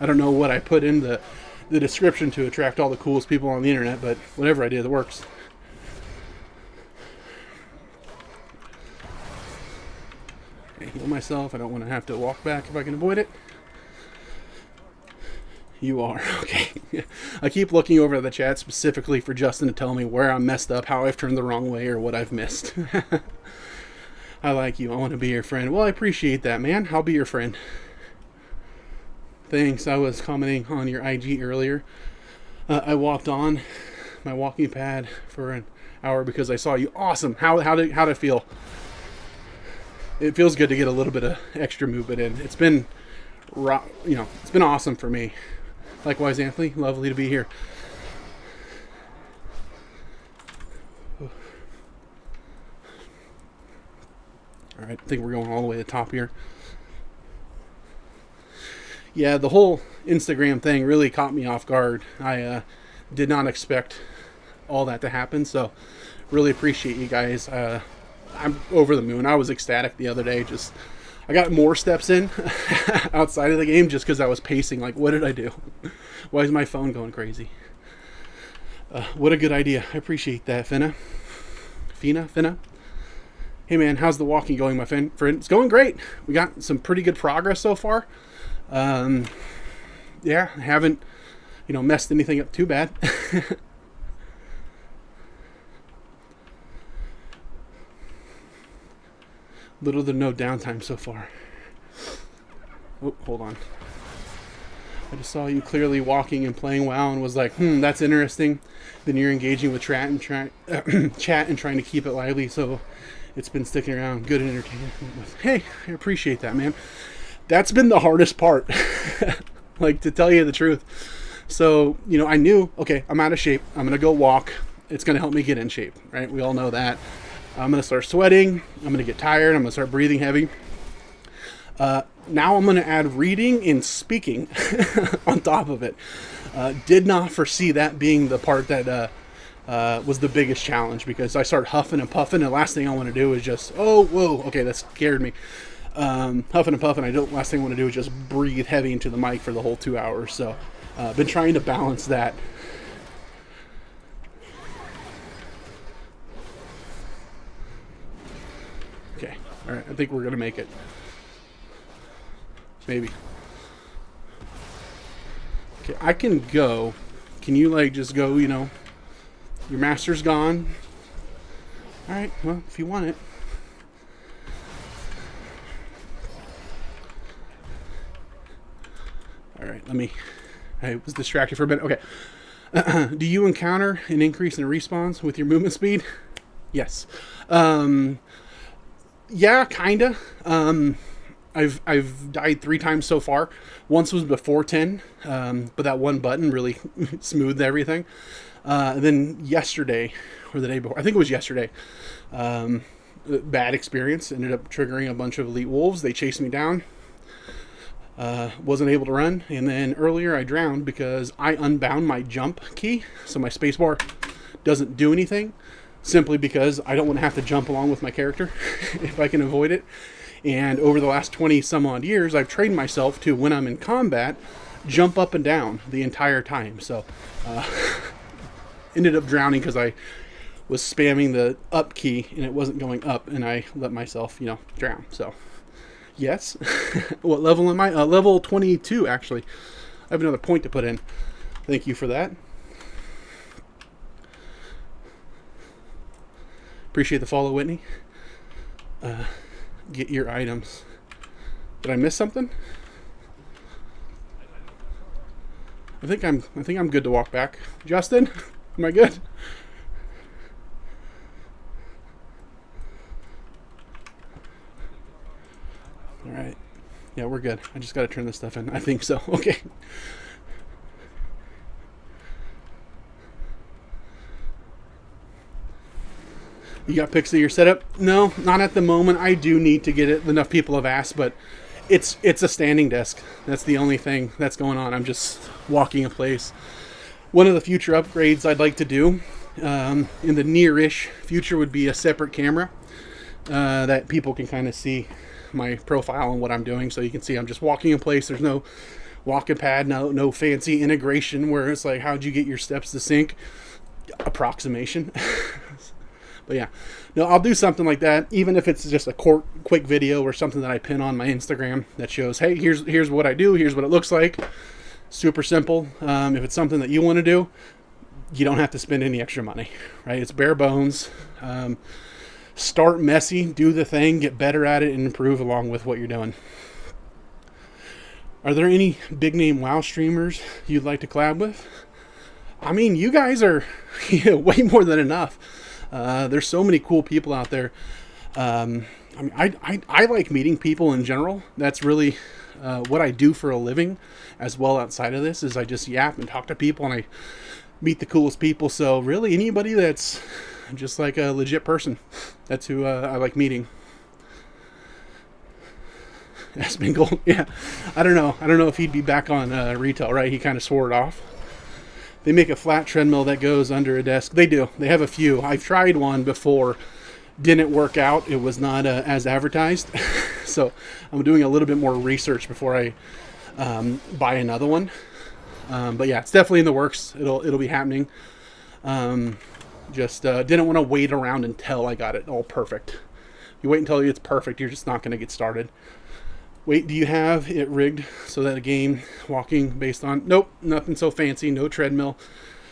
Speaker 1: I don't know what I put in the description to attract all the coolest people on the internet, but whatever I did, it works. Okay, heal myself. I don't want to have to walk back if I can avoid it. You are. Okay. I keep looking over the chat specifically for Justin to tell me where I'm messed up, how I've turned the wrong way, or what I've missed. I like you. I want to be your friend. Well, I appreciate that, man. I'll be your friend. Thanks. I was commenting on your IG earlier. I walked on my walking pad for an hour because I saw you. Awesome. How did it feel? It feels good to get a little bit of extra movement in. It's been, it's been awesome for me. Likewise, Anthony. Lovely to be here. All right, I think we're going all the way to the top here. Yeah, the whole Instagram thing really caught me off guard. I did not expect all that to happen, so really appreciate you guys. I'm over the moon. I was ecstatic the other day. I got more steps in outside of the game just because I was pacing. Like, what did I do? Why is my phone going crazy? What a good idea. I appreciate that, Finna. Hey, man, how's the walking going, my friend? It's going great. We got some pretty good progress so far. Yeah, I haven't, messed anything up too bad. Little to no downtime so far. Oh, hold on. I just saw you clearly walking and playing WoW and was like, that's interesting. Then you're engaging with chat and trying to keep it lively, so it's been sticking around. Good entertainment. Hey, I appreciate that, man. That's been the hardest part. Like, to tell you the truth. So, I knew, okay, I'm out of shape. I'm going to go walk. It's going to help me get in shape, right? We all know that. I'm going to start sweating. I'm going to get tired. I'm going to start breathing heavy. Now I'm going to add reading and speaking on top of it. Did not foresee that being the part that was the biggest challenge, because I start huffing and puffing, and the last thing I want to do is just, oh, whoa, okay, that scared me. Huffing and puffing, last thing I want to do is just breathe heavy into the mic for the whole 2 hours. So I've been trying to balance that. Okay, all right, I think we're going to make it. Maybe. Okay, I can go. Can you, just go, your master's gone? All right, well, if you want it. All right, I was distracted for a minute. Okay. Do you encounter an increase in respawns with your movement speed? Yes. Yeah, kinda. I've died 3 times so far. Once was before 10, but that one button really smoothed everything. Then yesterday, or the day before, I think it was yesterday, bad experience. Ended up triggering a bunch of elite wolves. They chased me down. Wasn't able to run, and then earlier I drowned because I unbound my jump key, so my spacebar doesn't do anything, simply because I don't want to have to jump along with my character if I can avoid it. And over the last 20 some odd years, I've trained myself to, when I'm in combat, jump up and down the entire time. So ended up drowning because I was spamming the up key and it wasn't going up, and I let myself drown. So yes. What level am I? Level 22, actually. I have another point to put in. Thank you for that. Appreciate the follow, Whitney. Get your items. Did I miss something? I think I'm good to walk back. Justin, am I good? All right. Yeah, we're good. I just got to turn this stuff in. I think so. Okay. You got pics of your setup? No, not at the moment. I do need to get it. Enough people have asked, but it's a standing desk. That's the only thing that's going on. I'm just walking in place. One of the future upgrades I'd like to do in the near-ish future would be a separate camera that people can kind of see my profile and what I'm doing. So you can see I'm just walking in place. There's no walking pad, no fancy integration where it's like, how'd you get your steps to sync? Approximation. But yeah, no, I'll do something like that, even if it's just a quick video or something that I pin on my Instagram that shows, hey, here's what I do, here's what it looks like. Super simple. If it's something that you want to do, you don't have to spend any extra money, right? It's bare bones. Start messy, do the thing, get better at it, and improve along with what you're doing. Are there any big name WoW streamers you'd like to collab with? I mean, you guys are way more than enough. There's so many cool people out there. I mean, I like meeting people in general. That's really what I do for a living as well outside of this is I just yap and talk to people and I meet the coolest people. So really anybody that's just like a legit person, that's who I like meeting. Spingle, yeah. I don't know if he'd be back on retail, right? He kind of swore it off. They make a flat treadmill that goes under a desk. They do. They have a few. I've tried one before. Didn't work out. It was not as advertised. So I'm doing a little bit more research before I buy another one. But yeah, it's definitely in the works. It'll be happening. Just didn't want to wait around until I got it all perfect. You wait until it's perfect, you're just not going to get started. Wait, do you have it rigged so that a game walking based on... Nope, nothing so fancy, no treadmill.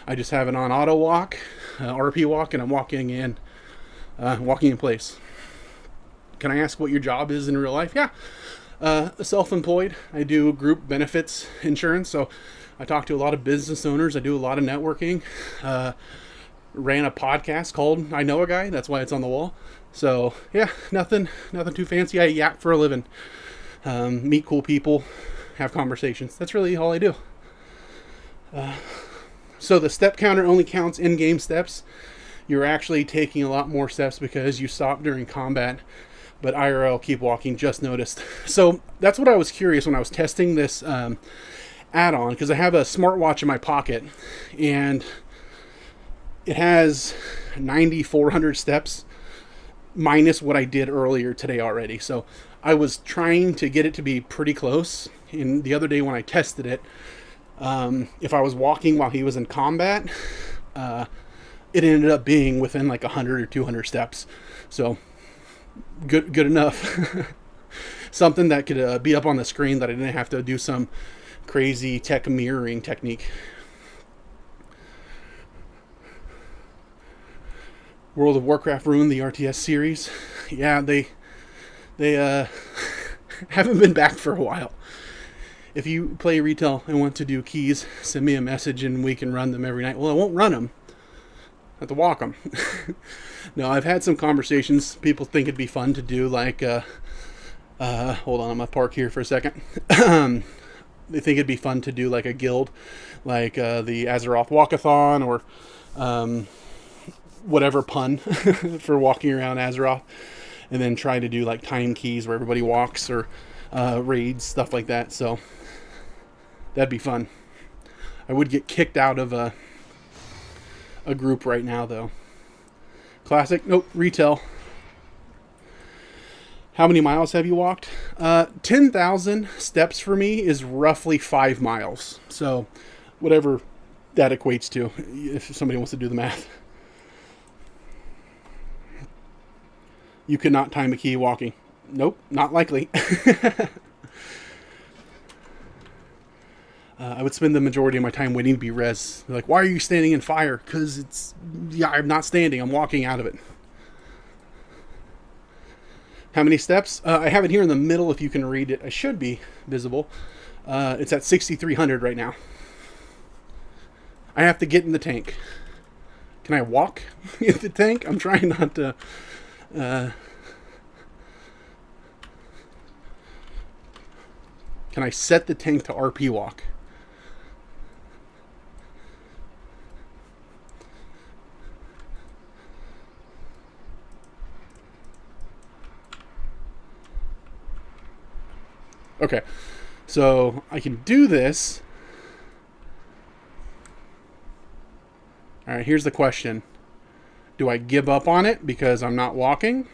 Speaker 1: I just have it on auto walk, RP walk, and I'm walking in place. Can I ask what your job is in real life? Yeah, self-employed. I do group benefits insurance, so I talk to a lot of business owners. I do a lot of networking. Ran a podcast called I Know a Guy. That's why it's on the wall. So yeah, nothing too fancy. I yap for a living. Meet cool people, have conversations. That's really all I do. So the step counter only counts in-game steps. You're actually taking a lot more steps because you stop during combat, but IRL, keep walking, just noticed. So that's what I was curious when I was testing this add-on, because I have a smartwatch in my pocket and it has 9,400 steps minus what I did earlier today already. So I was trying to get it to be pretty close. And the other day when I tested it, if I was walking while he was in combat, it ended up being within like 100 or 200 steps. So good enough. Something that could be up on the screen that I didn't have to do some crazy tech mirroring technique. World of Warcraft ruined the RTS series. Yeah, they haven't been back for a while. If you play retail and want to do keys, send me a message and we can run them every night. Well, I won't run them. I have to walk them. No, I've had some conversations. People think it'd be fun to do like, hold on, I'm gonna park here for a second. They think it'd be fun to do like a guild, like the Azeroth Walkathon or whatever pun for walking around Azeroth, and then try to do like time keys where everybody walks or raids, stuff like that. So that'd be fun. I would get kicked out of a group right now though. Classic, nope, retail. How many miles have you walked? 10,000 steps for me is roughly 5 miles. So whatever that equates to, if somebody wants to do the math. You could not time a key walking. Nope, not likely. I would spend the majority of my time waiting to be res. They're like, why are you standing in fire? Because I'm not standing. I'm walking out of it. How many steps? I have it here in the middle if you can read it. It should be visible. It's at 6,300 right now. I have to get in the tank. Can I walk in the tank? I'm trying not to... Can I set the tank to RP walk? Okay, so I can do this. All right, here's the question. Do I give up on it because I'm not walking?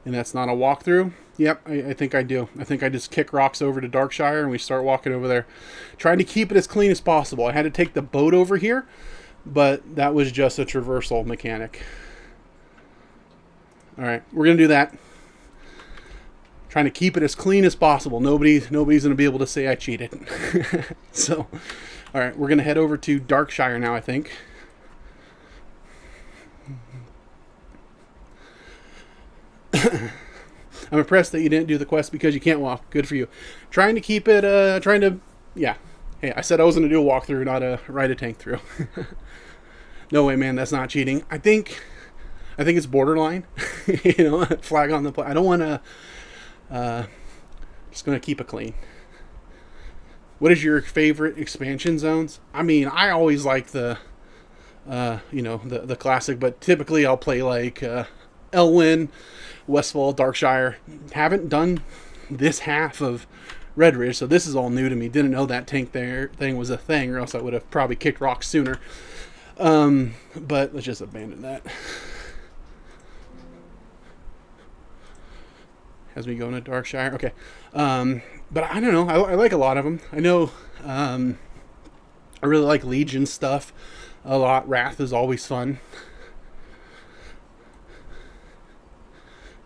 Speaker 1: And that's not a walkthrough? Yep, I think I do. I think I just kick rocks over to Darkshire and we start walking over there. Trying to keep it as clean as possible. I had to take the boat over here, but that was just a traversal mechanic. All right, we're going to do that. Trying to keep it as clean as possible. Nobody's going to be able to say I cheated. So, all right, we're going to head over to Darkshire now, I think. I'm impressed that you didn't do the quest because you can't walk. Good for you. Trying to keep it, yeah. Hey, I said I was going to do a walkthrough, not ride a tank through. No way, man, that's not cheating. I think it's borderline. You know, flag on the play. I don't want to... just going to keep it clean. What is your favorite expansion zones? I mean, I always like the classic, but typically I'll play like Elwyn, Westfall, Darkshire. Haven't done this half of Red Ridge, so this is all new to me. Didn't know that tank thing was a thing, or else I would have probably kicked rocks sooner. But let's just abandon that. Has me going to Darkshire. Okay. But I don't know. I like a lot of them. I know I really like Legion stuff a lot. Wrath is always fun.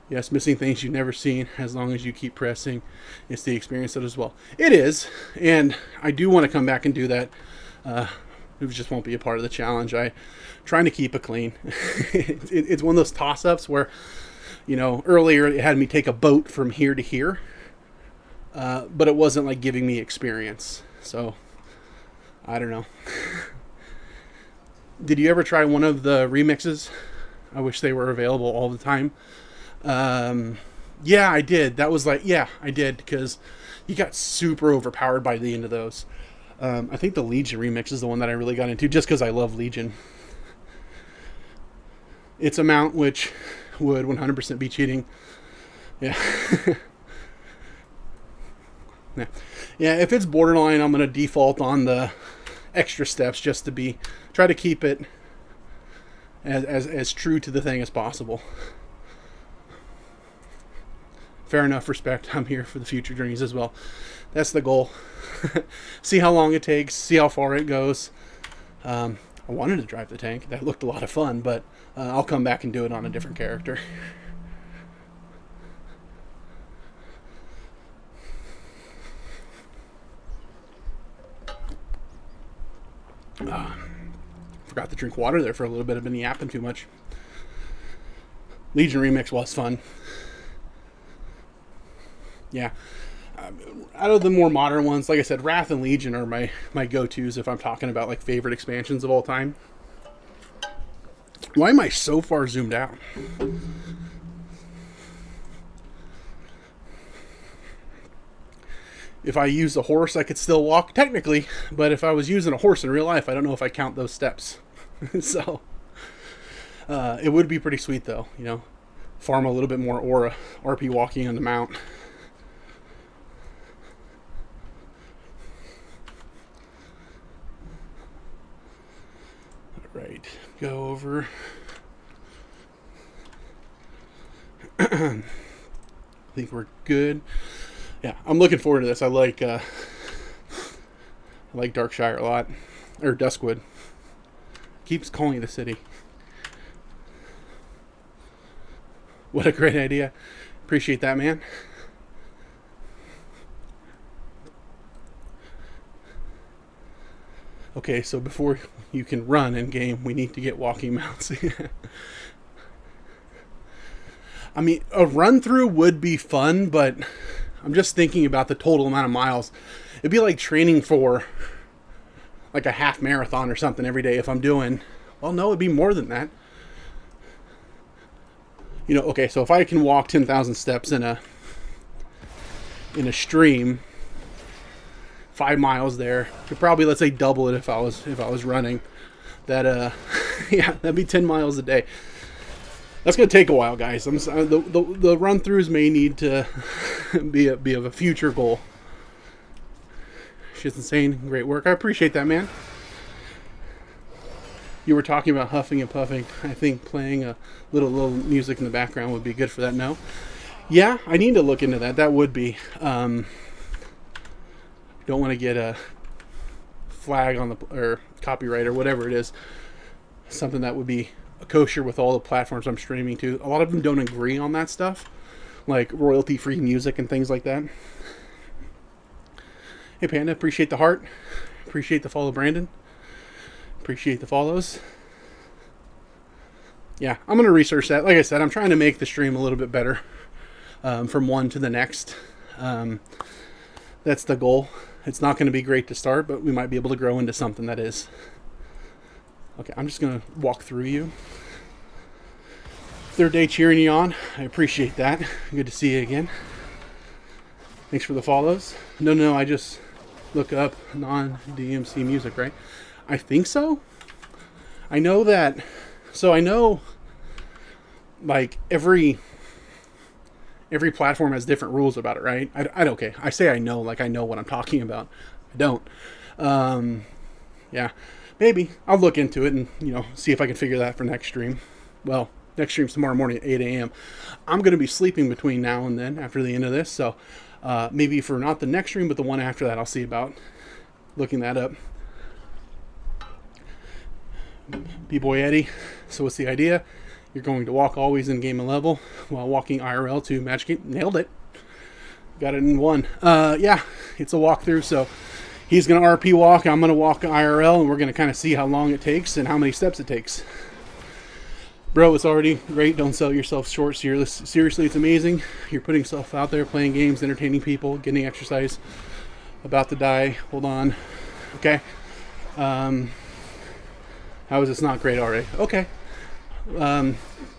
Speaker 1: Yes, missing things you've never seen. As long as you keep pressing, it's the experience that as well. It is. And I do want to come back and do that. It just won't be a part of the challenge. Trying to keep it clean. It's one of those toss-ups where... You know, earlier it had me take a boat from here to here, but it wasn't like giving me experience. So, I don't know. Did you ever try one of the remixes? I wish they were available all the time. Yeah, I did. That was like, yeah, I did, because you got super overpowered by the end of those. I think the Legion remix is the one that I really got into, just because I love Legion. It's a mount which... would 100% be cheating. Yeah. Yeah, if it's borderline, I'm going to default on the extra steps just to try to keep it as true to the thing as possible. Fair enough, respect. I'm here for the future journeys as well. That's the goal. See how long it takes, see how far it goes. I wanted to drive the tank. That looked a lot of fun, but I'll come back and do it on a different character. Forgot to drink water there for a little bit. I've been yapping too much. Legion Remix was fun. Yeah. Out of the more modern ones, like I said, Wrath and Legion are my go-tos if I'm talking about like favorite expansions of all time. Why am I so far zoomed out? If I use a horse, I could still walk, technically. But if I was using a horse in real life, I don't know if I count those steps. So, it would be pretty sweet, though. You know, farm a little bit more aura, RP walking on the mount. Right, go over. I think we're good. Yeah, I'm looking forward to this. I like Darkshire a lot, or Duskwood. Keeps calling it a city. What a great idea! Appreciate that, man. Okay, so before you can run in game, we need to get walking mounts. I mean, a run through would be fun, but I'm just thinking about the total amount of miles. It'd be like training for like a half marathon or something every day if I'm doing, well, no, it'd be more than that. You know, okay, so if I can walk 10,000 steps in a stream, 5 miles there, could probably, let's say, double it if I was running. That yeah, that'd be 10 miles a day. That's gonna take a while, guys. The run throughs may need to be of a future goal. Shit's insane. Great work. I appreciate that, man. You were talking about huffing and puffing. I think playing a little music in the background would be good for that. No, yeah, I need to look into that. That would be. Don't want to get a flag on the or copyright or whatever it is. Something that would be kosher with all the platforms I'm streaming to. A lot of them don't agree on that stuff, like royalty-free music and things like that. Hey Panda, appreciate the heart. Appreciate the follow, Brandon. Appreciate the follows. Yeah, I'm going to research that. Like I said, I'm trying to make the stream a little bit better from one to the next. That's the goal. It's not going to be great to start, but we might be able to grow into something that is. Okay, I'm just going to walk through you. Third day cheering you on. I appreciate that. Good to see you again. Thanks for the follows. No, I just look up non-DMC music, right? I think so. I know that. So I know, like, every platform has different rules about it, right? Okay, I say I know, like I know what I'm talking about. I don't. Yeah, maybe I'll look into it and see if I can figure that for next stream. Well, next stream's tomorrow morning at 8 a.m. I'm going to be sleeping between now and then after the end of this, so maybe for not the next stream, but the one after that, I'll see about looking that up. B-Boy Eddie, so what's the idea? You're going to walk always in game and level while walking IRL to match game. Nailed it. Got it in one. Yeah, it's a walkthrough, so he's going to RP walk, I'm going to walk IRL, and we're going to kind of see how long it takes and how many steps it takes. Bro, it's already great. Don't sell yourself short. Seriously, it's amazing. You're putting yourself out there, playing games, entertaining people, getting exercise. About to die. Hold on. Okay. How is this not great already? Okay.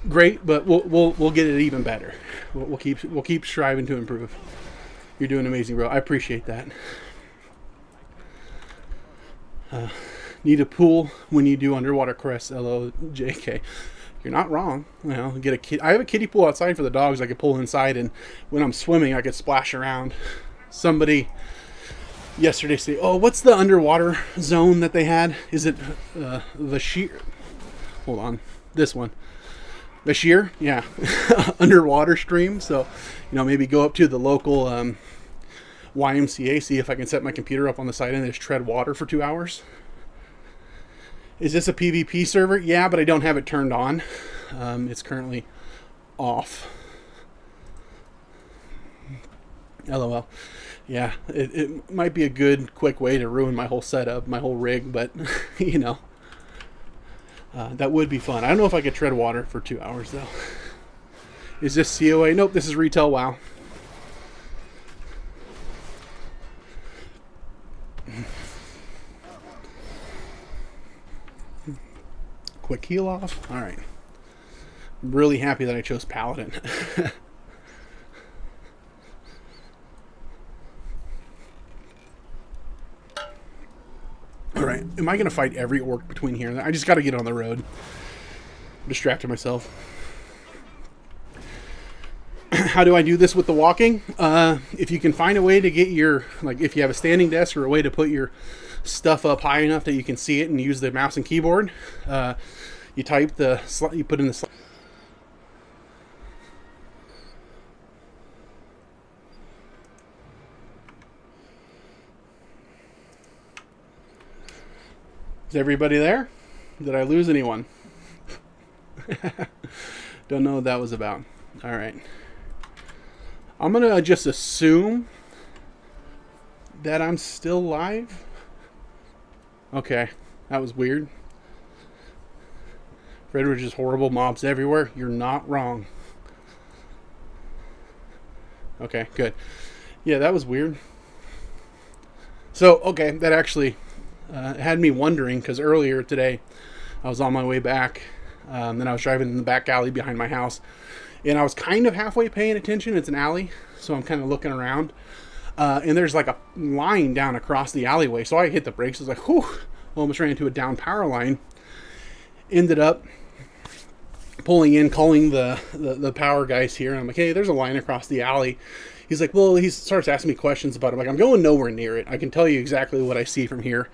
Speaker 1: Great, but we'll get it even better. We'll keep striving to improve. You're doing amazing, bro. I appreciate that. Need a pool when you do underwater quests. LOJK. You're not wrong. Get a kid. I have a kiddie pool outside for the dogs. I could pull inside, and when I'm swimming, I could splash around. Somebody yesterday say, "Oh, what's the underwater zone that they had? Is it the sheer?" Hold on, this one, the sheer, yeah, underwater stream. So, maybe go up to the local YMCA, see if I can set my computer up on the side and just tread water for 2 hours. Is this a PvP server? Yeah, but I don't have it turned on. It's currently off. LOL. Yeah, it might be a good, quick way to ruin my whole setup, my whole rig, but, that would be fun. I don't know if I could tread water for 2 hours, though. Is this COA? Nope, this is Retail WoW. Quick heal off. All right. I'm really happy that I chose Paladin. All right. Am I going to fight every orc between here and there? I just got to get on the road. I'm distracting myself. How do I do this with the walking? If you can find a way to get your, like, if you have a standing desk or a way to put your stuff up high enough that you can see it and use the mouse and keyboard, you type the, you put in the. Is everybody there? Did I lose anyone? Don't know what that was about. All right. I'm going to just assume that I'm still live. Okay. That was weird. Redridge is horrible. Mobs everywhere. You're not wrong. Okay, good. Yeah, that was weird. So, okay, that actually had me wondering, because earlier today I was on my way back, then I was driving in the back alley behind my house, and I was kind of halfway paying attention. It's an alley, so I'm kind of looking around, and there's like a line down across the alleyway, so I hit the brakes. I was like, whew, almost ran into a down power line. Ended up pulling in, calling the power guys here, and I'm like, hey, there's a line across the alley. He's like, well, he starts asking me questions about it. I'm like, I'm going nowhere near it. I can tell you exactly what I see from here.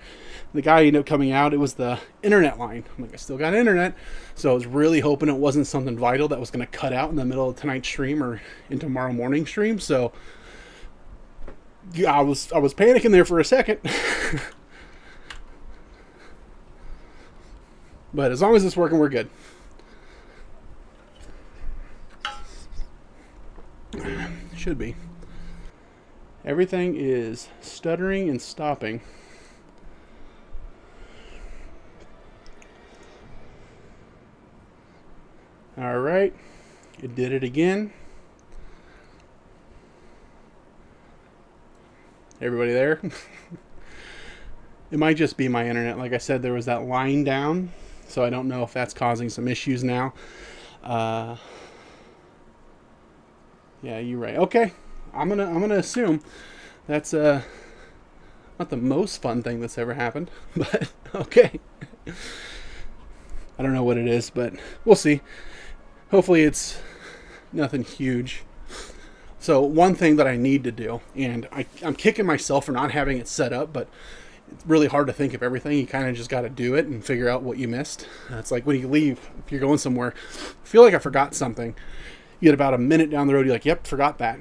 Speaker 1: The guy ended up coming out. It was the internet line. I'm like, I still got internet. So I was really hoping it wasn't something vital that was going to cut out in the middle of tonight's stream or in tomorrow morning stream. So yeah, I was panicking there for a second. But as long as it's working, we're good. Should be. Everything is stuttering and stopping. All right, it did it again. Everybody there? It might just be my internet. Like I said, there was that line down, so I don't know if that's causing some issues now. Yeah, you're right. Okay, I'm gonna assume that's not the most fun thing that's ever happened, but okay. I don't know what it is, but we'll see. Hopefully it's nothing huge. So one thing that I need to do, and I'm kicking myself for not having it set up, but it's really hard to think of everything. You kind of just got to do it and figure out what you missed. It's like when you leave, if you're going somewhere, I feel like I forgot something. You get about a minute down the road, you're like, yep, forgot that.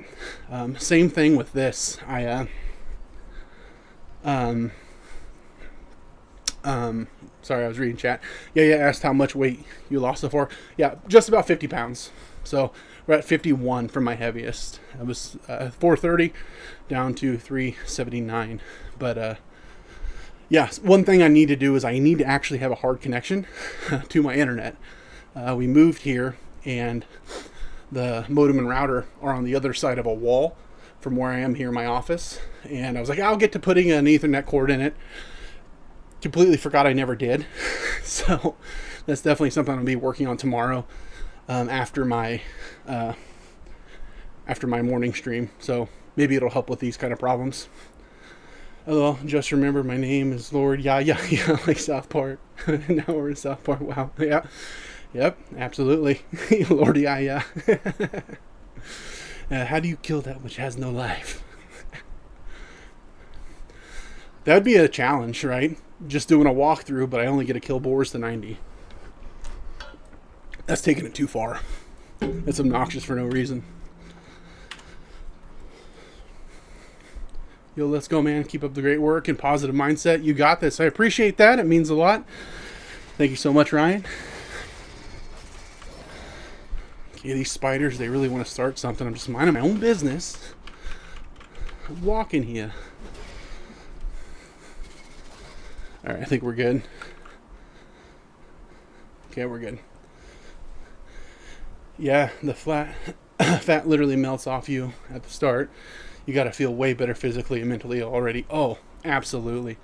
Speaker 1: Same thing with this. Sorry, I was reading chat. Yeah, asked how much weight you lost so far. Yeah, just about 50 pounds. So we're at 51 from my heaviest. I was 430 down to 379. But yeah, one thing I need to do is I need to actually have a hard connection to my internet. We moved here, and the modem and router are on the other side of a wall from where I am here in my office. And I was like, I'll get to putting an Ethernet cord in it. Completely forgot I never did. So that's definitely something I'll be working on tomorrow after my morning stream. So maybe it'll help with these kind of problems. Hello, just remember my name is Lord Yeah, like South Park. Now we're in South Park. Wow. Yeah. Yep, absolutely. Lord Yeah. How do you kill that which has no life? That would be a challenge, right? Just doing a walkthrough, but I only get to kill boars to 90. That's taking it too far. That's obnoxious for no reason. Yo, let's go, man. Keep up the great work and positive mindset. You got this. I appreciate that. It means a lot. Thank you so much, Ryan. Okay, these spiders, they really want to start something. I'm just minding my own business. I'm walking here. All right, I think we're good. Okay, we're good. Yeah, the fat literally melts off you at the start. You got to feel way better physically and mentally already. Oh, absolutely.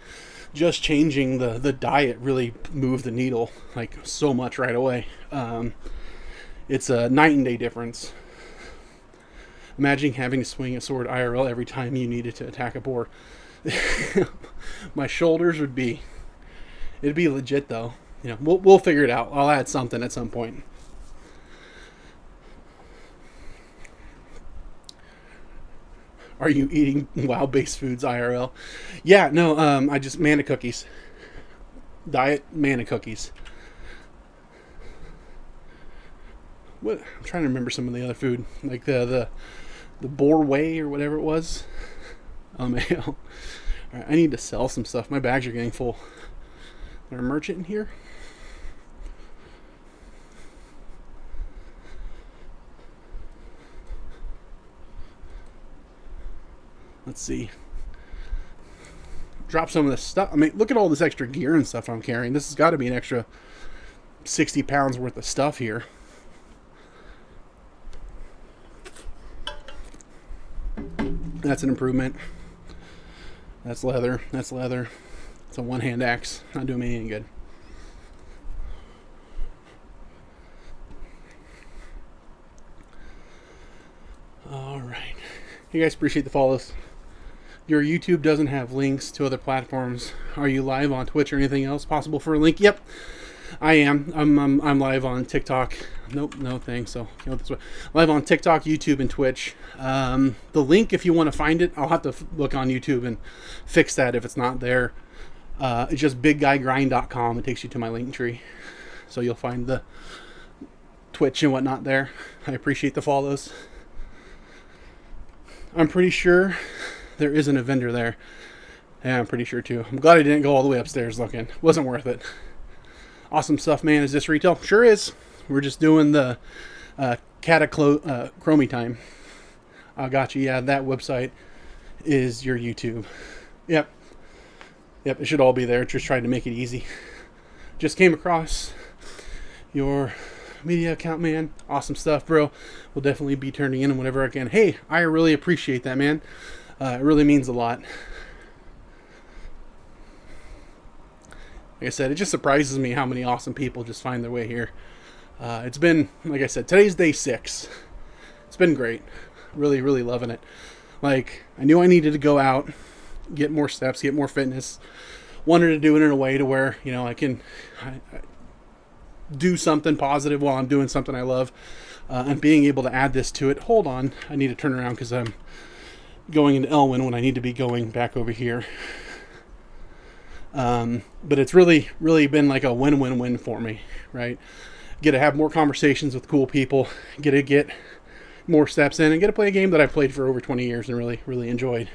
Speaker 1: Just changing the diet really moved the needle like so much right away. It's a night and day difference. Imagine having to swing a sword IRL every time you needed to attack a boar. My shoulders would be... It'd be legit, though. You know, we'll figure it out. I'll add something at some point. Are you eating WoW-based foods IRL? Yeah, no, I just... Mana cookies. Diet mana cookies. What? I'm trying to remember some of the other food. Like the boar whey or whatever it was. Alright, I need to sell some stuff. My bags are getting full. Is there a merchant in here? Let's see. Drop some of this stuff. I mean, look at all this extra gear and stuff I'm carrying. This has got to be an extra 60 pounds worth of stuff here. That's an improvement. That's leather. That's leather. It's a one-hand axe. Not doing me any good. All right. You guys appreciate the follows. Your YouTube doesn't have links to other platforms. Are you live on Twitch or anything else possible for a link? Yep, I am. I'm live on TikTok. Nope, no thanks. So this way. Live on TikTok, YouTube, and Twitch. The link, if you want to find it, I'll have to look on YouTube and fix that if it's not there. It's just bigguygrind.com. It takes you to my link tree, so you'll find the Twitch and whatnot there. I appreciate the follows. I'm pretty sure there isn't a vendor there. Yeah, I'm pretty sure too. I'm glad I didn't go all the way upstairs looking. Wasn't worth it. Awesome stuff, man. Is this retail? Sure is. We're just doing the Catachrome time. I got you. Yeah, that website is your YouTube. Yep. Yep, it should all be there. Just trying to make it easy. Just came across your media account, man. Awesome stuff, bro. We'll definitely be turning in whenever I can. Hey, I really appreciate that, man. It really means a lot. Like I said, it just surprises me how many awesome people just find their way here. It's been, like I said, today's day 6. It's been great. Really, really loving it. Like, I knew I needed to go out, get more steps, get more fitness. Wanted to do it in a way to where, you know, I can do something positive while I'm doing something I love. And being able to add this to it. Hold on. I need to turn around because I'm going into Elwyn when I need to be going back over here. But it's really, really been like a win-win-win for me, right? Get to have more conversations with cool people, get to get more steps in, and get to play a game that I've played for over 20 years and really, really enjoyed.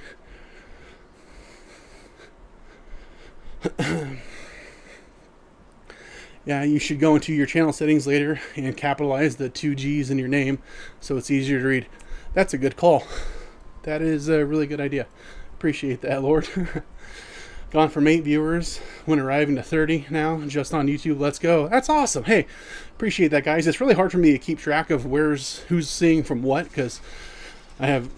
Speaker 1: Yeah, you should go into your channel settings later and capitalize the 2 G's in your name so it's easier to read. That's a good call. That is a really good idea. Appreciate that, Lord. Gone from 8 viewers, when arriving to 30 now, just on YouTube. Let's go. That's awesome. Hey, appreciate that, guys. It's really hard for me to keep track of who's seeing from what, because I have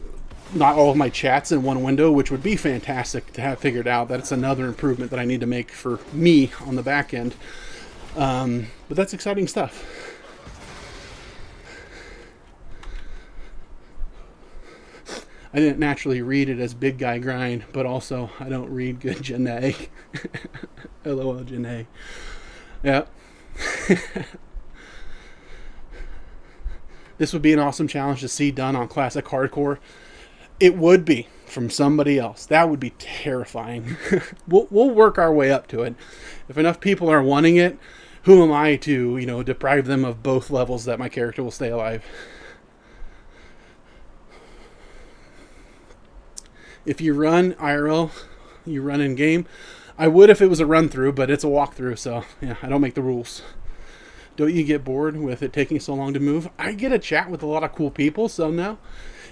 Speaker 1: not all of my chats in one window, which would be fantastic to have figured out. That's another improvement that I need to make for me on the back end. But that's exciting stuff. I didn't naturally read it as Big Guy Grind, but also I don't read good Janae. LOL Janae. Yeah. This would be an awesome challenge to see done on Classic Hardcore. It would be from somebody else. That would be terrifying. We'll work our way up to it. If enough people are wanting it, who am I to, you know, deprive them of both levels that my character will stay alive? If you run IRL, you run in game. I would if it was a run through, but it's a walkthrough, so yeah, I don't make the rules. Don't you get bored with it taking so long to move? I get a chat with a lot of cool people, so no.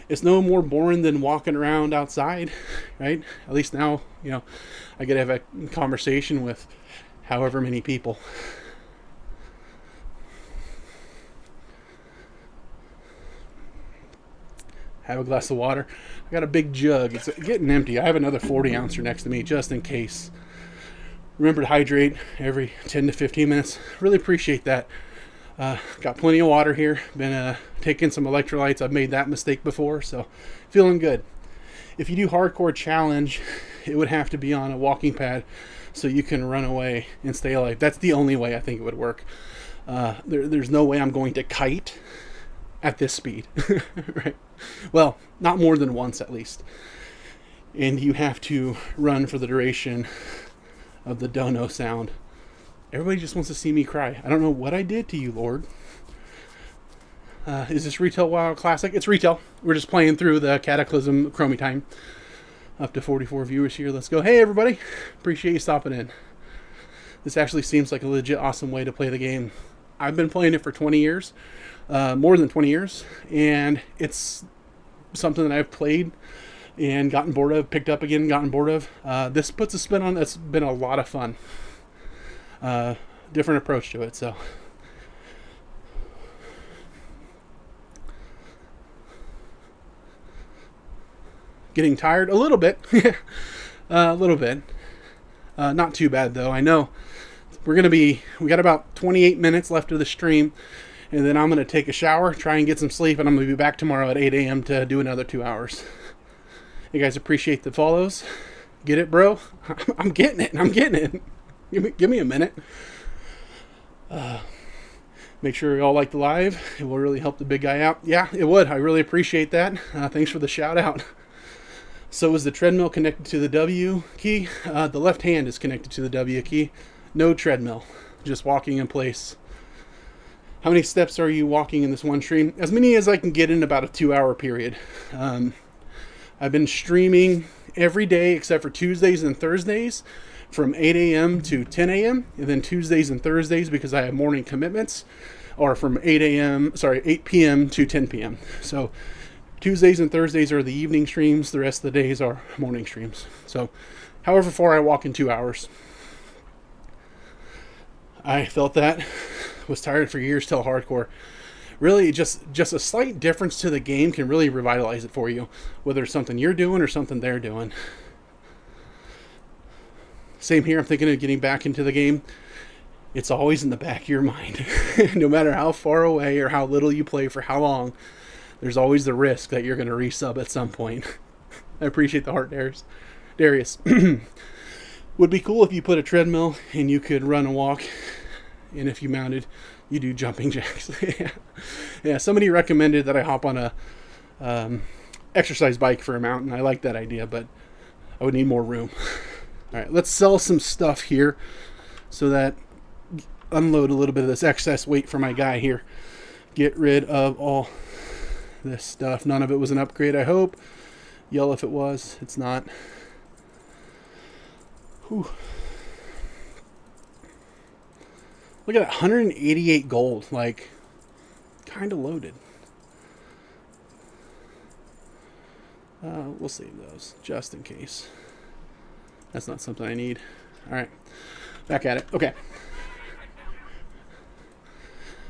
Speaker 1: It's no more boring than walking around outside, right? At least now, you know, I get to have a conversation with however many people. Have a glass of water. I got a big jug. It's getting empty. I have another 40 ouncer next to me just in case. Remember to hydrate every 10 to 15 minutes. Really appreciate that. Got plenty of water here. Been taking some electrolytes. I've made that mistake before, so feeling good. If you do hardcore challenge, it would have to be on a walking pad so you can run away and stay alive. That's the only way I think it would work. There's no way I'm going to kite at this speed. Right? Well, not more than once at least. And you have to run for the duration of the dono sound. Everybody just wants to see me cry. I don't know what I did to you, Lord. Is this Retail WoW Classic? It's retail. We're just playing through the Cataclysm Chromie time. Up to 44 viewers here. Let's go. Hey, everybody. Appreciate you stopping in. This actually seems like a legit awesome way to play the game. I've been playing it for 20 years. More than 20 years. And it's something that I've played and gotten bored of, picked up again, gotten bored of. This puts a spin on it. It's been a lot of fun. Different approach to it, so. getting tired a little bit. A little bit. Not too bad though. I know we got about 28 minutes left of the stream, and then I'm going to take a shower, try and get some sleep, and I'm going to be back tomorrow at 8 a.m. to do another 2 hours. You guys appreciate the follows? Get it, bro? I'm getting it. Give me a minute. Make sure you all like the live. It will really help the big guy out. Yeah, it would. I really appreciate that. Thanks for the shout out. So is the treadmill connected to the W key? The left hand is connected to the W key. No treadmill. Just walking in place. How many steps are you walking in this one stream? As many as I can get in about a 2-hour period. I've been streaming every day except for Tuesdays and Thursdays from 8 a.m. to 10 a.m. and then Tuesdays and Thursdays, because I have morning commitments, are from 8 p.m. to 10 p.m. So Tuesdays and Thursdays are the evening streams. The rest of the days are morning streams. So however far I walk in 2 hours. I felt that. Was tired for years till hardcore. Really, just a slight difference to the game can really revitalize it for you, whether it's something you're doing or something they're doing. Same here. I'm thinking of getting back into the game. It's always in the back of your mind. No matter how far away or how little you play for how long, there's always the risk that you're going to resub at some point. I appreciate the heart, Darius. Would be cool if you put a treadmill and you could run and walk. And if you mounted, you do jumping jacks. Yeah, somebody recommended that I hop on a exercise bike for a mountain. I like that idea, but I would need more room. All right, let's sell some stuff here so that unload a little bit of this excess weight for my guy here. Get rid of all this stuff. None of it was an upgrade, I hope. Yell if it was. It's not. Whew. Look at that, 188 gold. Like, kind of loaded. We'll save those just in case. That's not something I need. All right, back at it. Okay.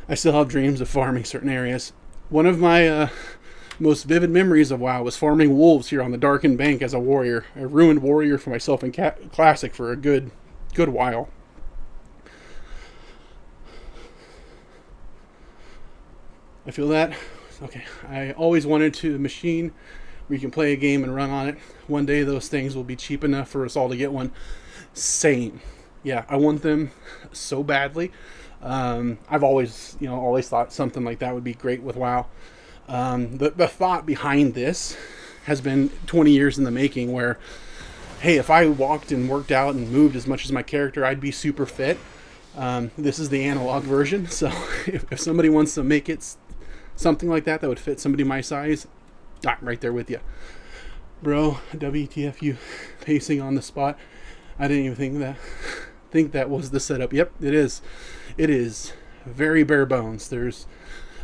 Speaker 1: I still have dreams of farming certain areas. One of my most vivid memories of WoW was farming wolves here on the Darkened Bank as a warrior. A ruined warrior for myself in Classic for a good while. I feel that. Okay. I always wanted a machine where you can play a game and run on it. One day those things will be cheap enough for us all to get one. Same. Yeah, I want them so badly. I've always thought something like that would be great with WoW. The thought behind this has been 20 years in the making, where, hey, if I walked and worked out and moved as much as my character, I'd be super fit. This is the analog version, so if somebody wants to make it something like that would fit somebody my size, I'm right there with you. Bro, WTF, you pacing on the spot. I didn't even think that was the setup. Yep, it is. It is very bare bones. There's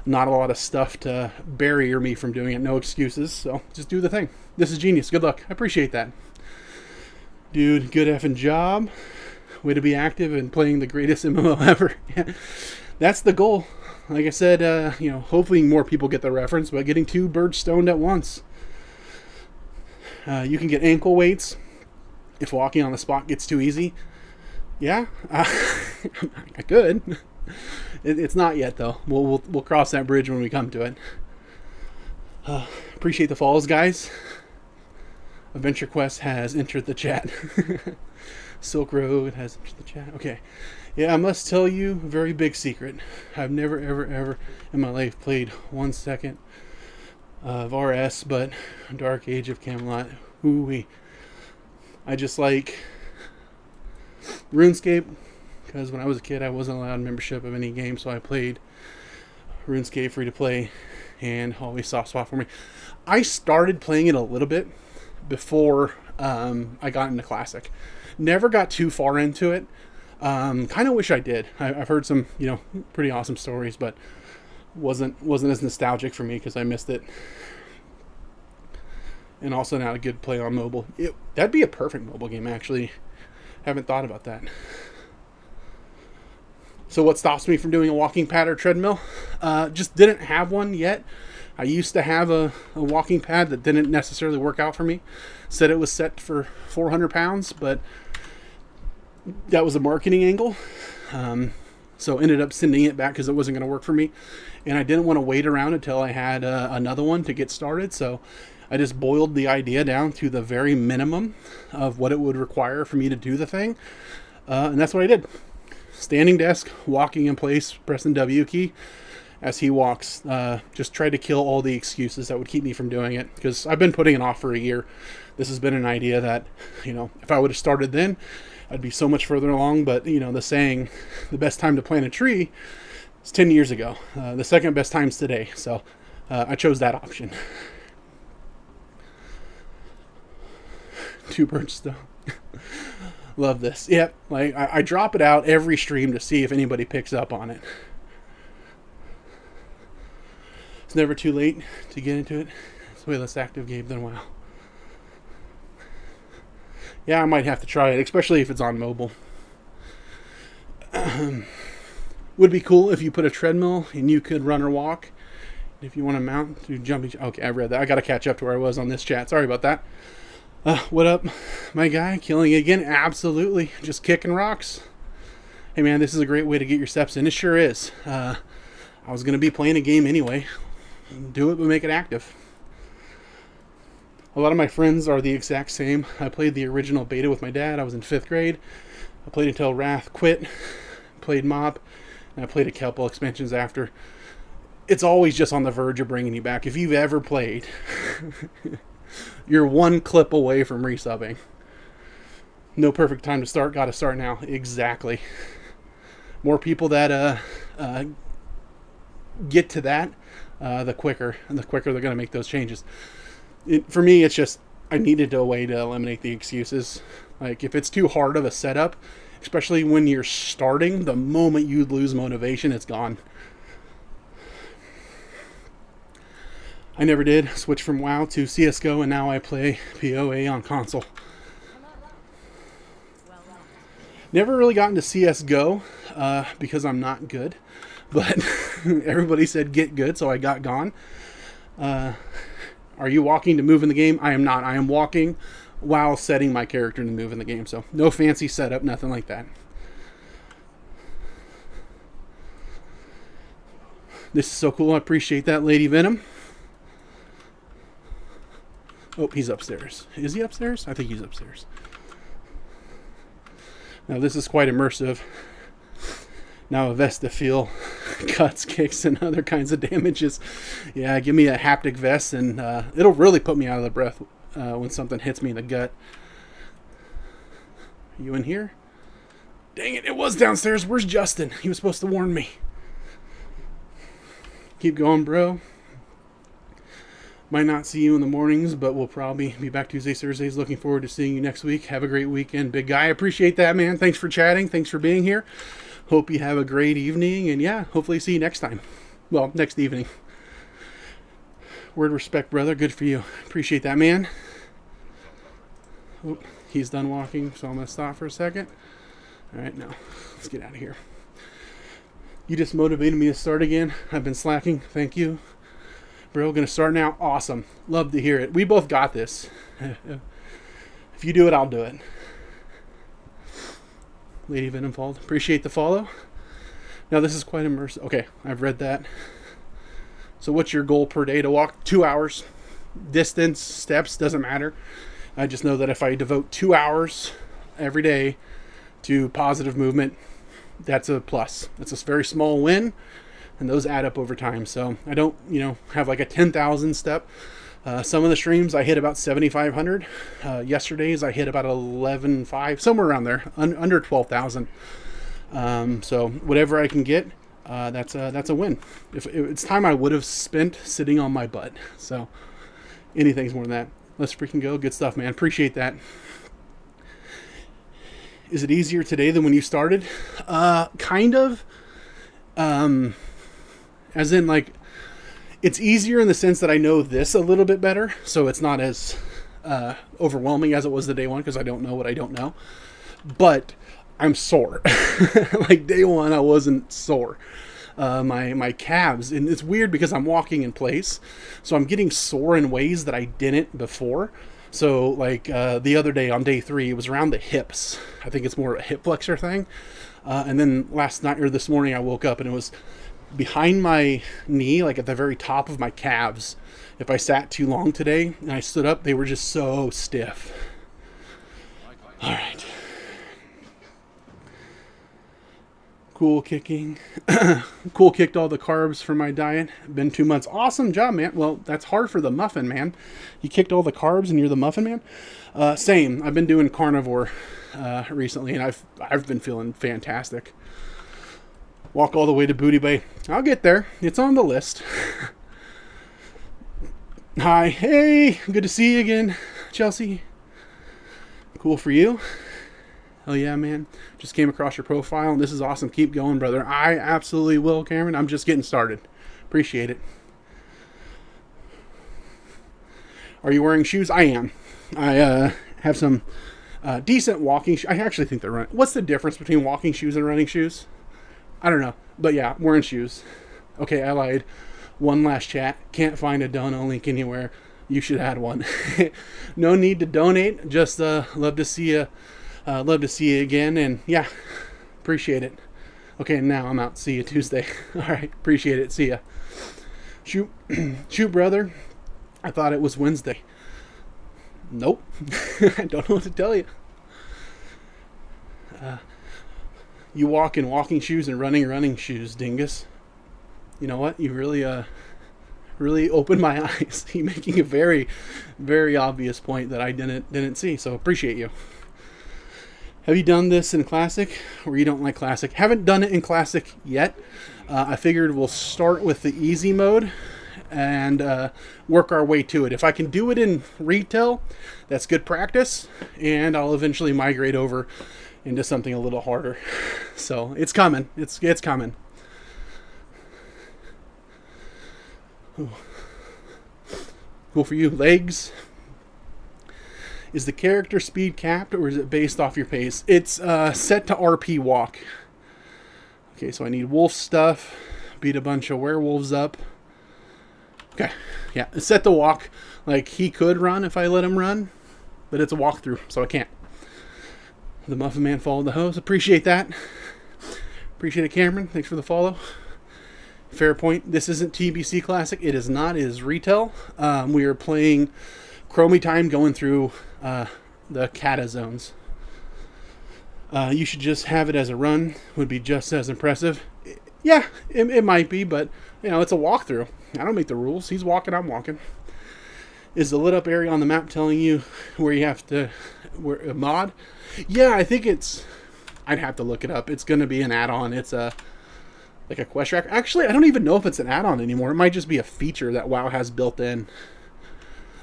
Speaker 1: not a lot of stuff to barrier me from doing it. No excuses. So just do the thing. This is genius. Good luck. I appreciate that. Dude, good effing job. Way to be active and playing the greatest MMO ever. Yeah, that's the goal. Like I said, hopefully more people get the reference, but getting 2 birds stoned at once. You can get ankle weights if walking on the spot gets too easy. Yeah, I could. It's not yet, though. We'll cross that bridge when we come to it. Appreciate the follows, guys. Adventure Quest has entered the chat. Silk Road has entered the chat. Okay. Yeah, I must tell you a very big secret. I've never, ever in my life played 1 second of RS, but Dark Age of Camelot. Ooh-wee. I just like RuneScape, because when I was a kid I wasn't allowed membership of any game, so I played RuneScape free to play, and always soft spot for me. I started playing it a little bit before I got into Classic. Never got too far into it. Kind of wish I did. I've heard some, pretty awesome stories, but wasn't as nostalgic for me because I missed it. And also not a good play on mobile. That'd be a perfect mobile game, actually. Haven't thought about that. So what stops me from doing a walking pad or treadmill? Just didn't have one yet. I used to have a walking pad that didn't necessarily work out for me. Said it was set for 400 pounds, but that was a marketing angle. So ended up sending it back because it wasn't going to work for me. And I didn't want to wait around until I had another one to get started. So I just boiled the idea down to the very minimum of what it would require for me to do the thing. And that's what I did. Standing desk, walking in place, pressing W key as he walks. Just tried to kill all the excuses that would keep me from doing it, because I've been putting it off for a year. This has been an idea that, if I would have started then, I'd be so much further along. But, the saying, the best time to plant a tree is 10 years ago. The second best time's today. So I chose that option. 2 birds though. Love this. Yep. Like I drop it out every stream to see if anybody picks up on it. It's never too late to get into it. It's way less active game than WoW. Yeah, I might have to try it, especially if it's on mobile. Would be cool if you put a treadmill and you could run or walk. If you want to mount to jumping. Okay, I read that. I got to catch up to where I was on this chat. Sorry about that. What up, my guy? Killing it again? Absolutely. Just kicking rocks. Hey, man, this is a great way to get your steps in. It sure is. I was going to be playing a game anyway. Do it, but make it active. A lot of my friends are the exact same. I played the original beta with my dad. I was in 5th grade. I played until Wrath quit. Played Mob. And I played a couple expansions after. It's always just on the verge of bringing you back. If you've ever played... You're one clip away from resubbing. No perfect time to start. Got to start now. Exactly. More people that get to that, the quicker they're going to make those changes. For me, it's just I needed a way to eliminate the excuses. Like if it's too hard of a setup, especially when you're starting, the moment you lose motivation, it's gone. I never did switch from WoW to CSGO, and now I play PoE on console. Never really got into CSGO because I'm not good, but everybody said get good, so I got gone. Are you walking to move in the game? I am not. I am walking while setting my character to move in the game, so no fancy setup, nothing like that. This is so cool. I appreciate that, Lady Venom. Oh, he's upstairs. Is he upstairs? I think he's upstairs. Now, this is quite immersive. Now, a vest to feel cuts, kicks, and other kinds of damages. Yeah, give me a haptic vest, and it'll really put me out of the breath when something hits me in the gut. Are you in here? Dang it, it was downstairs. Where's Justin? He was supposed to warn me. Keep going, bro. Might not see you in the mornings, but we'll probably be back Tuesdays, Thursdays. Looking forward to seeing you next week. Have a great weekend, big guy. I appreciate that, man. Thanks for chatting. Thanks for being here. Hope you have a great evening. And yeah, hopefully see you next time. Well, next evening. Word respect, brother. Good for you. Appreciate that, man. Oh, he's done walking, so I'm going to stop for a second. All right, now let's get out of here. You just motivated me to start again. I've been slacking. Thank you. Bro, gonna start now. Awesome. Love to hear it. We both got this. If you do it, I'll do it. Lady Venomfold. Appreciate the follow. Now, this is quite immersive. Okay, I've read that. So what's your goal per day to walk? 2 hours. Distance, steps, doesn't matter. I just know that if I devote 2 hours every day to positive movement, that's a plus. That's a very small win. And those add up over time. So I don't, have like a 10,000 step. Some of the streams I hit about 7,500. Yesterday's I hit about 11,500, somewhere around there, under 12,000. So whatever I can get, that's a win. If it's time I would have spent sitting on my butt. So anything's more than that. Let's freaking go. Good stuff, man. Appreciate that. Is it easier today than when you started? Kind of. As in, like, it's easier in the sense that I know this a little bit better, so it's not as overwhelming as it was the day one, because I don't know what I don't know. But I'm sore. Like, day one, I wasn't sore. my calves, and it's weird because I'm walking in place, so I'm getting sore in ways that I didn't before. So like the other day on day 3, it was around the hips. I think it's more a hip flexor thing. And then last night or this morning I woke up and it was behind my knee, like at the very top of my calves. If I sat too long today and I stood up, they were just so stiff. All right. Cool kicking. Cool kicked all the carbs for my diet. Been 2 months. Awesome job, man. Well, that's hard for the muffin man. You kicked all the carbs and you're the muffin man? Same. I've been doing carnivore recently, and I've been feeling fantastic. Walk all the way to Booty Bay. I'll get there. It's on the list. Hi. Hey. Good to see you again, Chelsea. Cool for you. Hell yeah, man. Just came across your profile, and this is awesome. Keep going, brother. I absolutely will, Cameron. I'm just getting started. Appreciate it. Are you wearing shoes? I am. I have some decent walking shoes. I actually think they're running. What's the difference between walking shoes and running shoes? I don't know. But yeah, I'm wearing shoes. Okay, I lied. One last chat. Can't find a dono link anywhere. You should add one. No need to donate. Just love to see you. Love to see you again. And yeah, appreciate it. Okay, now I'm out. See you Tuesday. All right, appreciate it. See ya. Shoot, shoot, brother. I thought it was Wednesday. Nope. I don't know what to tell you. You walk in walking shoes and running shoes, dingus. You know what? You really opened my eyes. You're making a very, very obvious point that I didn't see. So appreciate you. Have you done this in Classic, or you don't like Classic? Haven't done it in Classic yet. I figured we'll start with the easy mode and work our way to it. If I can do it in retail, that's good practice, and I'll eventually migrate over into something a little harder. So it's coming. It's coming. Ooh. Cool for you. Legs. Is the character speed capped, or is it based off your pace? It's set to RP walk. Okay, so I need wolf stuff. Beat a bunch of werewolves up. Okay, yeah, it's set to walk. Like, he could run if I let him run, but it's a walkthrough, so I can't. The Muffin Man followed the hose. Appreciate that. Appreciate it, Cameron. Thanks for the follow. Fair point. This isn't TBC Classic. It is not. It is retail. We are playing Chromie time, going through the Kata zones. You should just have it as a run. Would be just as impressive. Yeah, it might be, but you know, it's a walkthrough. I don't make the rules. He's walking, I'm walking. Is the lit up area on the map telling you where you have to a mod? Yeah, I think it's. I'd have to look it up. It's going to be an add-on. It's like a quest track. Actually, I don't even know if it's an add-on anymore. It might just be a feature that WoW has built in.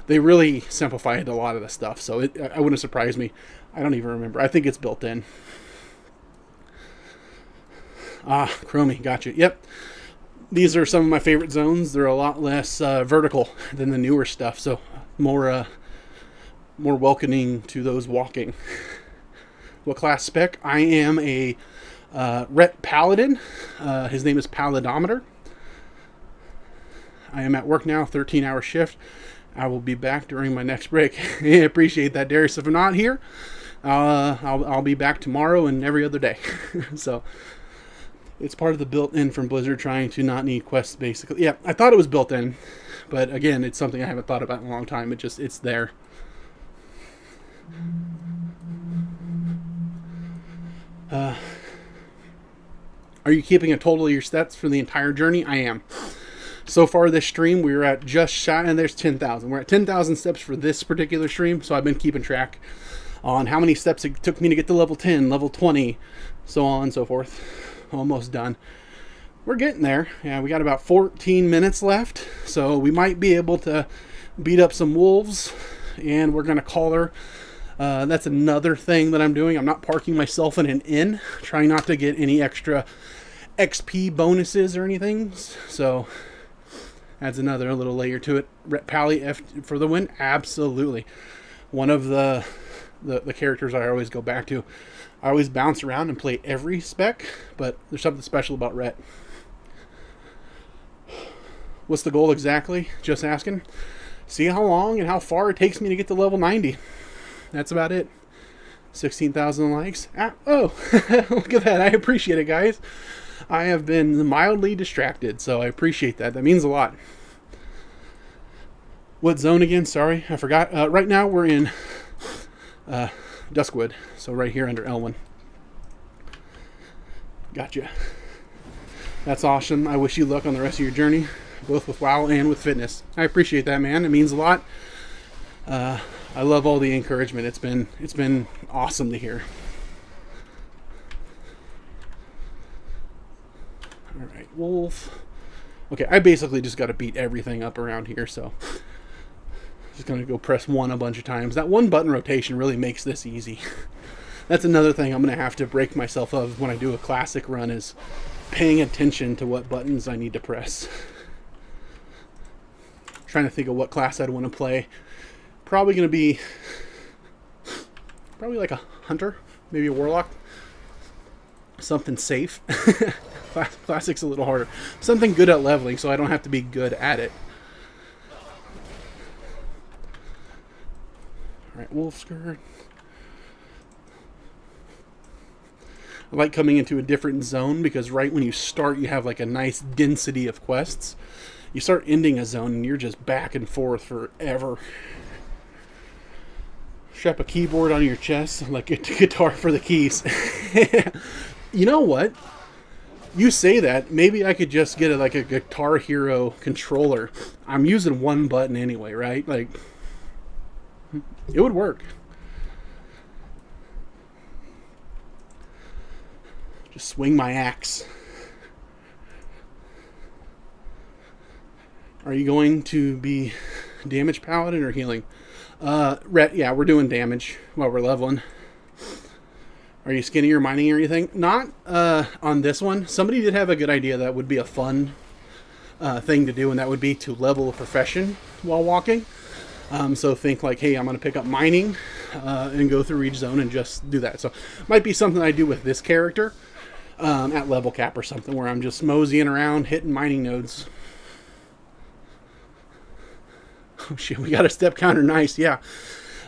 Speaker 1: They really simplified a lot of the stuff, so it wouldn't surprise me. I don't even remember. I think it's built in. Chromie, gotcha. Yep. These are some of my favorite zones. They're a lot less vertical than the newer stuff, so more welcoming to those walking. What class spec? I am a Ret Paladin. His name is Palidometer. I am at work now, 13-hour shift. I will be back during my next break. I appreciate that, Darius. If I'm not here, I'll be back tomorrow and every other day. So it's part of the built-in from Blizzard trying to not need quests, basically. Yeah, I thought it was built in, but again, it's something I haven't thought about in a long time. It's there. Are you keeping a total of your stats for the entire journey? I am. So far this stream, we're at just shy, and there's 10,000. We're at 10,000 steps for this particular stream, so I've been keeping track on how many steps it took me to get to level 10, level 20, so on and so forth. Almost done. We're getting there. Yeah, we got about 14 minutes left, so we might be able to beat up some wolves, and we're going to call her. That's another thing that I'm doing. I'm not parking myself in an inn, trying not to get any extra XP bonuses or anything, so adds another little layer to it. Ret Pally F for the win? Absolutely. One of the characters I always go back to. I always bounce around and play every spec, but there's something special about Ret. What's the goal exactly? Just asking. See how long and how far it takes me to get to level 90. That's about it. 16,000 likes. Oh, look at that. I appreciate it, guys. I have been mildly distracted, so I appreciate that. That means a lot. What zone again? Sorry, I forgot. Right now we're in Duskwood, so right here under Elwyn. Gotcha. That's awesome. I wish you luck on the rest of your journey, both with WoW and with fitness. I appreciate that, man. It means a lot. I love all the encouragement. It's been awesome to hear. All right, Wolf. Okay, I basically just got to beat everything up around here, so just gonna go press 1 a bunch of times. That 1 button rotation really makes this easy. That's another thing I'm gonna have to break myself of when I do a classic run, is paying attention to what buttons I need to press. Trying to think of what class I'd want to play. Probably going to be like a hunter, maybe a warlock. Something safe. Classic's a little harder. Something good at leveling so I don't have to be good at it. Alright, wolf skirt. I like coming into a different zone because right when you start you have like a nice density of quests. You start ending a zone and you're just back and forth forever. Strap a keyboard on your chest like a guitar for the keys. You know what? You say that. Maybe I could just get like a Guitar Hero controller. I'm using 1 button anyway, right? Like, it would work. Just swing my axe. Are you going to be damage paladin or healing? Yeah, we're doing damage while we're leveling. Are you skinny or mining or anything? Not on this one. Somebody did have a good idea that would be a fun thing to do, and that would be to level a profession while walking. So think like, hey, I'm going to pick up mining and go through each zone and just do that. So might be something I do with this character at level cap or something, where I'm just moseying around hitting mining nodes. Oh shit, we got a step counter. Nice, yeah.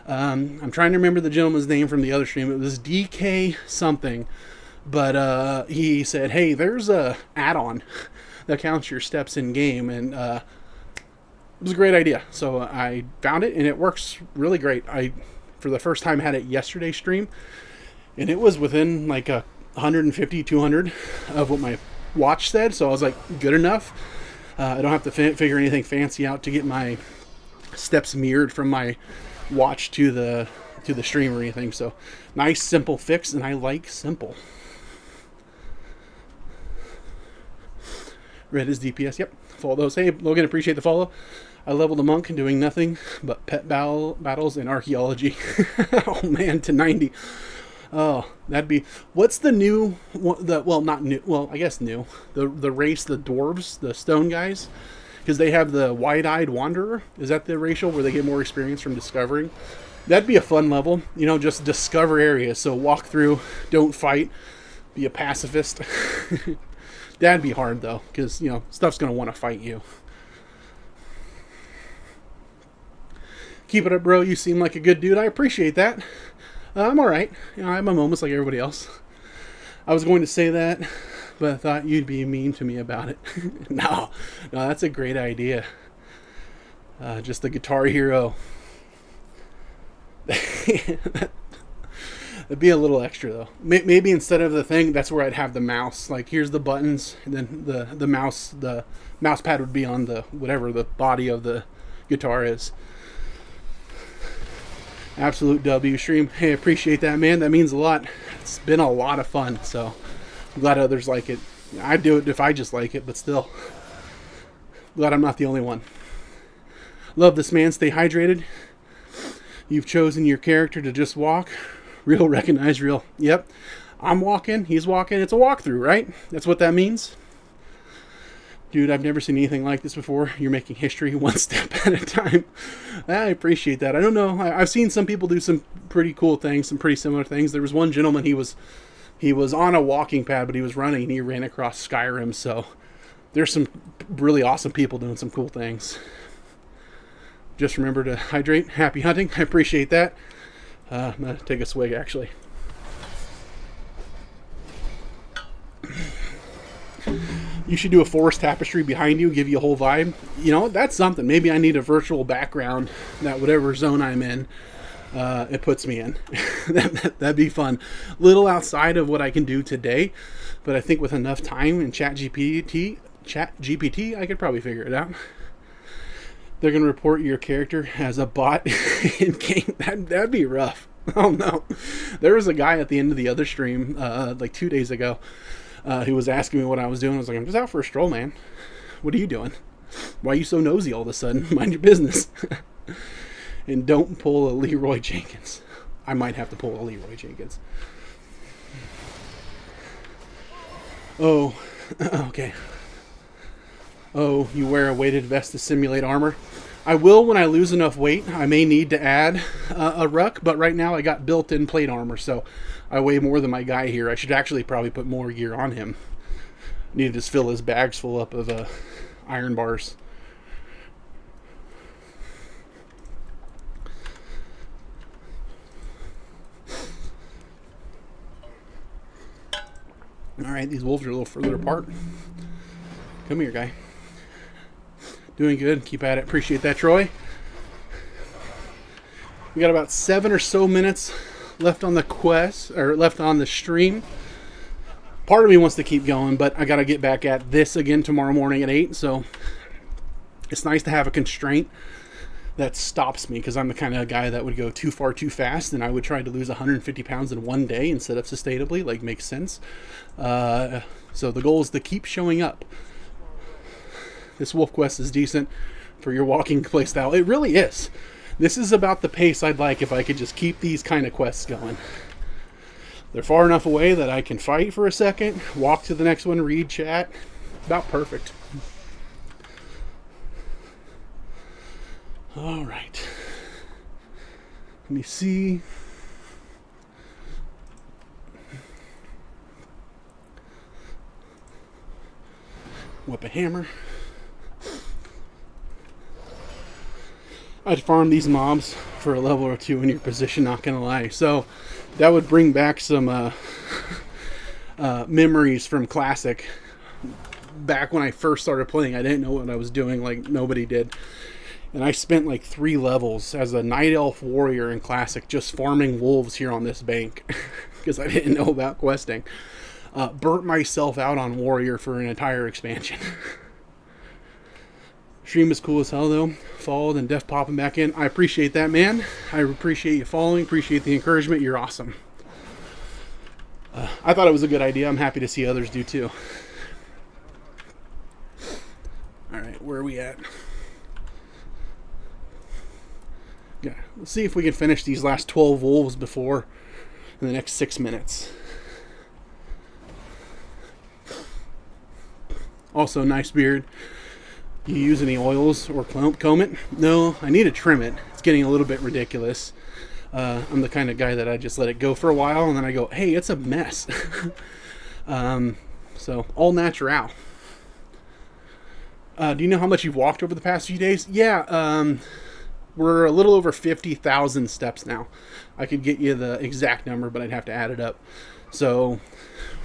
Speaker 1: I'm trying to remember the gentleman's name from the other stream. It was DK something. But he said, hey, there's a add-on that counts your steps in game. And it was a great idea. So I found it, and it works really great. I, for the first time, had it yesterday stream. And it was within like 150, 200 of what my watch said. So I was like, good enough. I don't have to figure anything fancy out to get my steps mirrored from my watch to the stream or anything. So nice simple fix, and I like simple. Red is DPS. Yep, follow those. Hey Logan, appreciate the follow. I leveled a monk doing nothing but pet battles and archaeology. Oh man, to 90. Oh, that'd be, what's the new well, not new, well, I guess new, the race, the dwarves, the stone guys, because they have the wide-eyed wanderer. Is that the racial where they get more experience from discovering? That'd be a fun level, you know, just discover areas. So walk through, don't fight, be a pacifist. That'd be hard though, because, you know, stuff's gonna want to fight you. Keep it up, bro. You seem like a good dude. I appreciate that. I'm alright. You know, I have my moments like everybody else. I was going to say that, but I thought you'd be mean to me about it. No, that's a great idea. Just the Guitar Hero. That'd be a little extra though. Maybe instead of the thing, that's where I'd have the mouse. Like, here's the buttons, and then the mouse pad would be on the whatever the body of the guitar is. Absolute W stream. Hey, appreciate that, man. That means a lot. It's been a lot of fun, so I'm glad others like it. I'd do it if I just like it, but still. Glad I'm not the only one. Love this, man. Stay hydrated. You've chosen your character to just walk. Real, recognize real. Yep. I'm walking. He's walking. It's a walkthrough, right? That's what that means. Dude, I've never seen anything like this before. You're making history one step at a time. I appreciate that. I don't know. I've seen some people do some pretty cool things, some pretty similar things. There was one gentleman, he was on a walking pad, but he was running, and he ran across Skyrim. So there's some really awesome people doing some cool things. Just remember to hydrate. Happy hunting. I appreciate that. I'm going to take a swig, actually. You should do a forest tapestry behind you, give you a whole vibe. You know, that's something. Maybe I need a virtual background that whatever zone I'm in, it puts me in. That'd be fun. Little outside of what I can do today, but I think with enough time in ChatGPT, I could probably figure it out. They're going to report your character as a bot in game. That'd be rough. Oh no. There was a guy at the end of the other stream, like 2 days ago, who was asking me what I was doing. I was like, I'm just out for a stroll, man. What are you doing? Why are you so nosy all of a sudden? Mind your business. And don't pull a Leroy Jenkins. I might have to pull a Leroy Jenkins. Oh, okay. Oh, you wear a weighted vest to simulate armor? I will when I lose enough weight. I may need to add a ruck, but right now I got built-in plate armor, so I weigh more than my guy here. I should actually probably put more gear on him. Need to just fill his bags full up of iron bars. Alright, these wolves are a little further apart. Come here, guy. Doing good. Keep at it. Appreciate that, Troy. We got about 7 or so minutes left on the quest, or left on the stream. Part of me wants to keep going, but I got to get back at this again tomorrow morning at 8, so it's nice to have a constraint that stops me, because I'm the kind of guy that would go too far too fast, and I would try to lose 150 pounds in one day instead of sustainably. Like, makes sense. So the goal is to keep showing up. This wolf quest is decent for your walking playstyle. It really is. This is about the pace I'd like if I could just keep these kind of quests going. They're far enough away that I can fight for a second, walk to the next one, read chat. About perfect. All right. Let me see. Whip a hammer. I'd farm these mobs for a level or 2 in your position, not gonna lie. So that would bring back some memories from Classic. Back when I first started playing, I didn't know what I was doing, like nobody did. And I spent like 3 levels as a Night Elf warrior in Classic just farming wolves here on this bank because I didn't know about questing. Burnt myself out on warrior for an entire expansion. Stream is cool as hell though. Followed and Def popping back in. I appreciate that, man. I appreciate you following. Appreciate the encouragement. You're awesome. I thought it was a good idea. I'm happy to see others do too. Alright, where are we at? Yeah, let's see if we can finish these last 12 wolves before in the next 6 minutes. Also, nice beard. You use any oils or comb it? No, I need to trim it. It's getting a little bit ridiculous. I'm the kind of guy that I just let it go for a while and then I go, hey, it's a mess. So, all natural. Do you know how much you've walked over the past few days? Yeah, we're a little over 50,000 steps now. I could get you the exact number, but I'd have to add it up. So,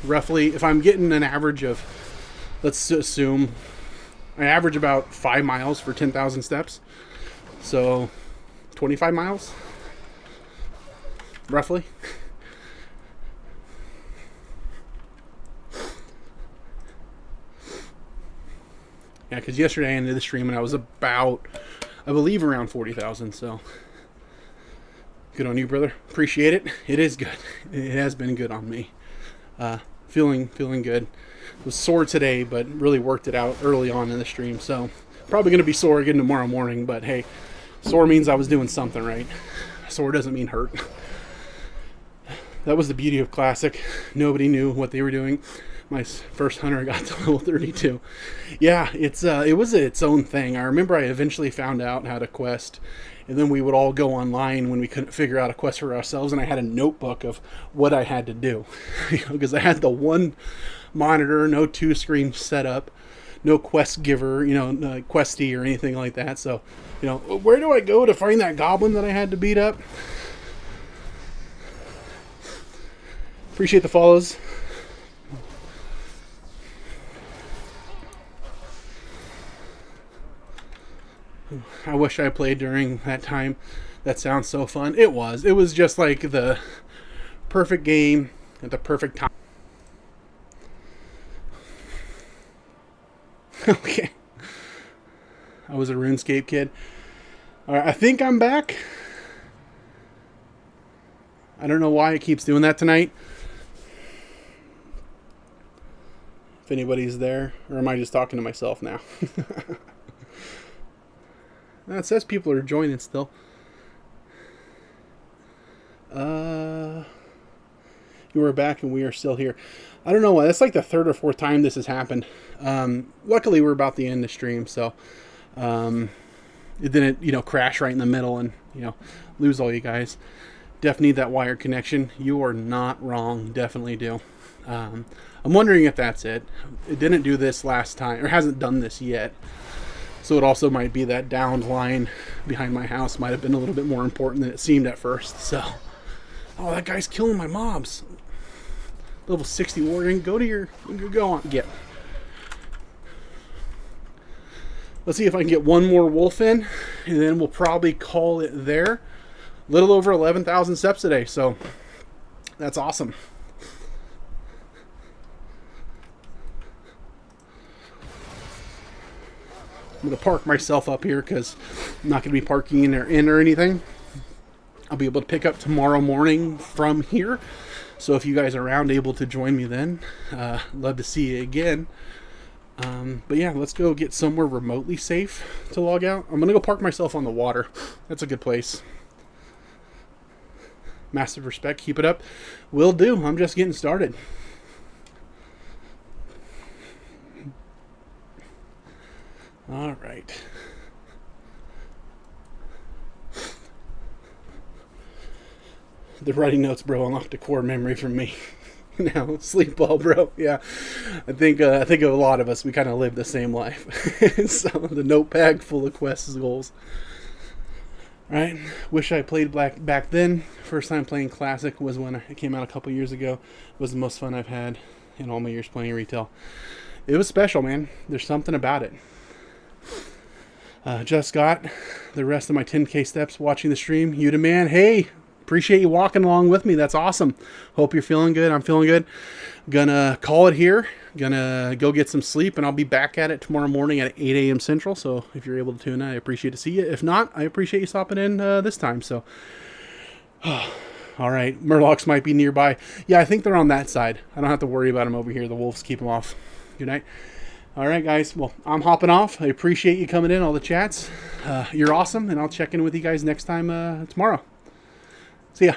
Speaker 1: roughly, if I'm getting an average of, let's assume, I average about 5 miles for 10,000 steps. So, 25 miles, roughly. Yeah, because yesterday I ended the stream and I was about, I believe, around 40,000. So, good on you, brother. Appreciate it. It is good. It has been good on me. Feeling good. Was sore today, but really worked it out early on in the stream. So, probably going to be sore again tomorrow morning. But hey, sore means I was doing something right. Sore doesn't mean hurt. That was the beauty of Classic. Nobody knew what they were doing. My first hunter got to level 32. Yeah, it was its own thing. I remember I eventually found out how to quest, and then we would all go online when we couldn't figure out a quest for ourselves, and I had a notebook of what I had to do. Because I had the one monitor, no 2 screen setup, no quest giver, questy or anything like that. So, where do I go to find that goblin that I had to beat up? Appreciate the follows. I wish I played during that time. That sounds so fun. It was. It was just like the perfect game at the perfect time. Okay. I was a RuneScape kid. Alright, I think I'm back. I don't know why it keeps doing that tonight. If anybody's there, or am I just talking to myself now? It says people are joining still. You are back and we are still here. I don't know why. That's like the third or fourth time this has happened. Luckily, we're about to end the stream, so it didn't, crash right in the middle and, lose all you guys. Definitely need that wired connection. You are not wrong. Definitely do. I'm wondering if that's it. It didn't do this last time, or hasn't done this yet. So it also might be that downed line behind my house might have been a little bit more important than it seemed at first. So, oh, that guy's killing my mobs. Level 60 warrior, go on, get. Let's see if I can get one more wolf in, and then we'll probably call it there. A little over 11,000 steps today, so that's awesome. I'm going to park myself up here because I'm not going to be parking in or anything. I'll be able to pick up tomorrow morning from here. So if you guys are around, able to join me then, love to see you again. But yeah, let's go get somewhere remotely safe to log out. I'm going to go park myself on the water. That's a good place. Massive respect. Keep it up. Will do. I'm just getting started. All right. The writing notes, bro, unlocked a core memory from me. Now, sleep well, bro. Yeah, I think of a lot of us. We kind of live the same life. So the notepad full of quests, goals. All right. Wish I played back then. First time playing Classic was when it came out a couple years ago. It was the most fun I've had in all my years playing retail. It was special, man. There's something about it. Just got the rest of my 10K steps watching the stream. You the man. Hey, appreciate you walking along with me. That's awesome. Hope you're feeling good. I'm feeling good. Gonna call it here. Gonna go get some sleep, and I'll be back at it tomorrow morning at 8 a.m. Central. So if you're able to tune in, I appreciate to see you. If not, I appreciate you stopping in this time. So, all right. Murlocs might be nearby. Yeah, I think they're on that side. I don't have to worry about them over here. The wolves keep them off. Good night. All right, guys. Well, I'm hopping off. I appreciate you coming in, all the chats. You're awesome, and I'll check in with you guys next time tomorrow.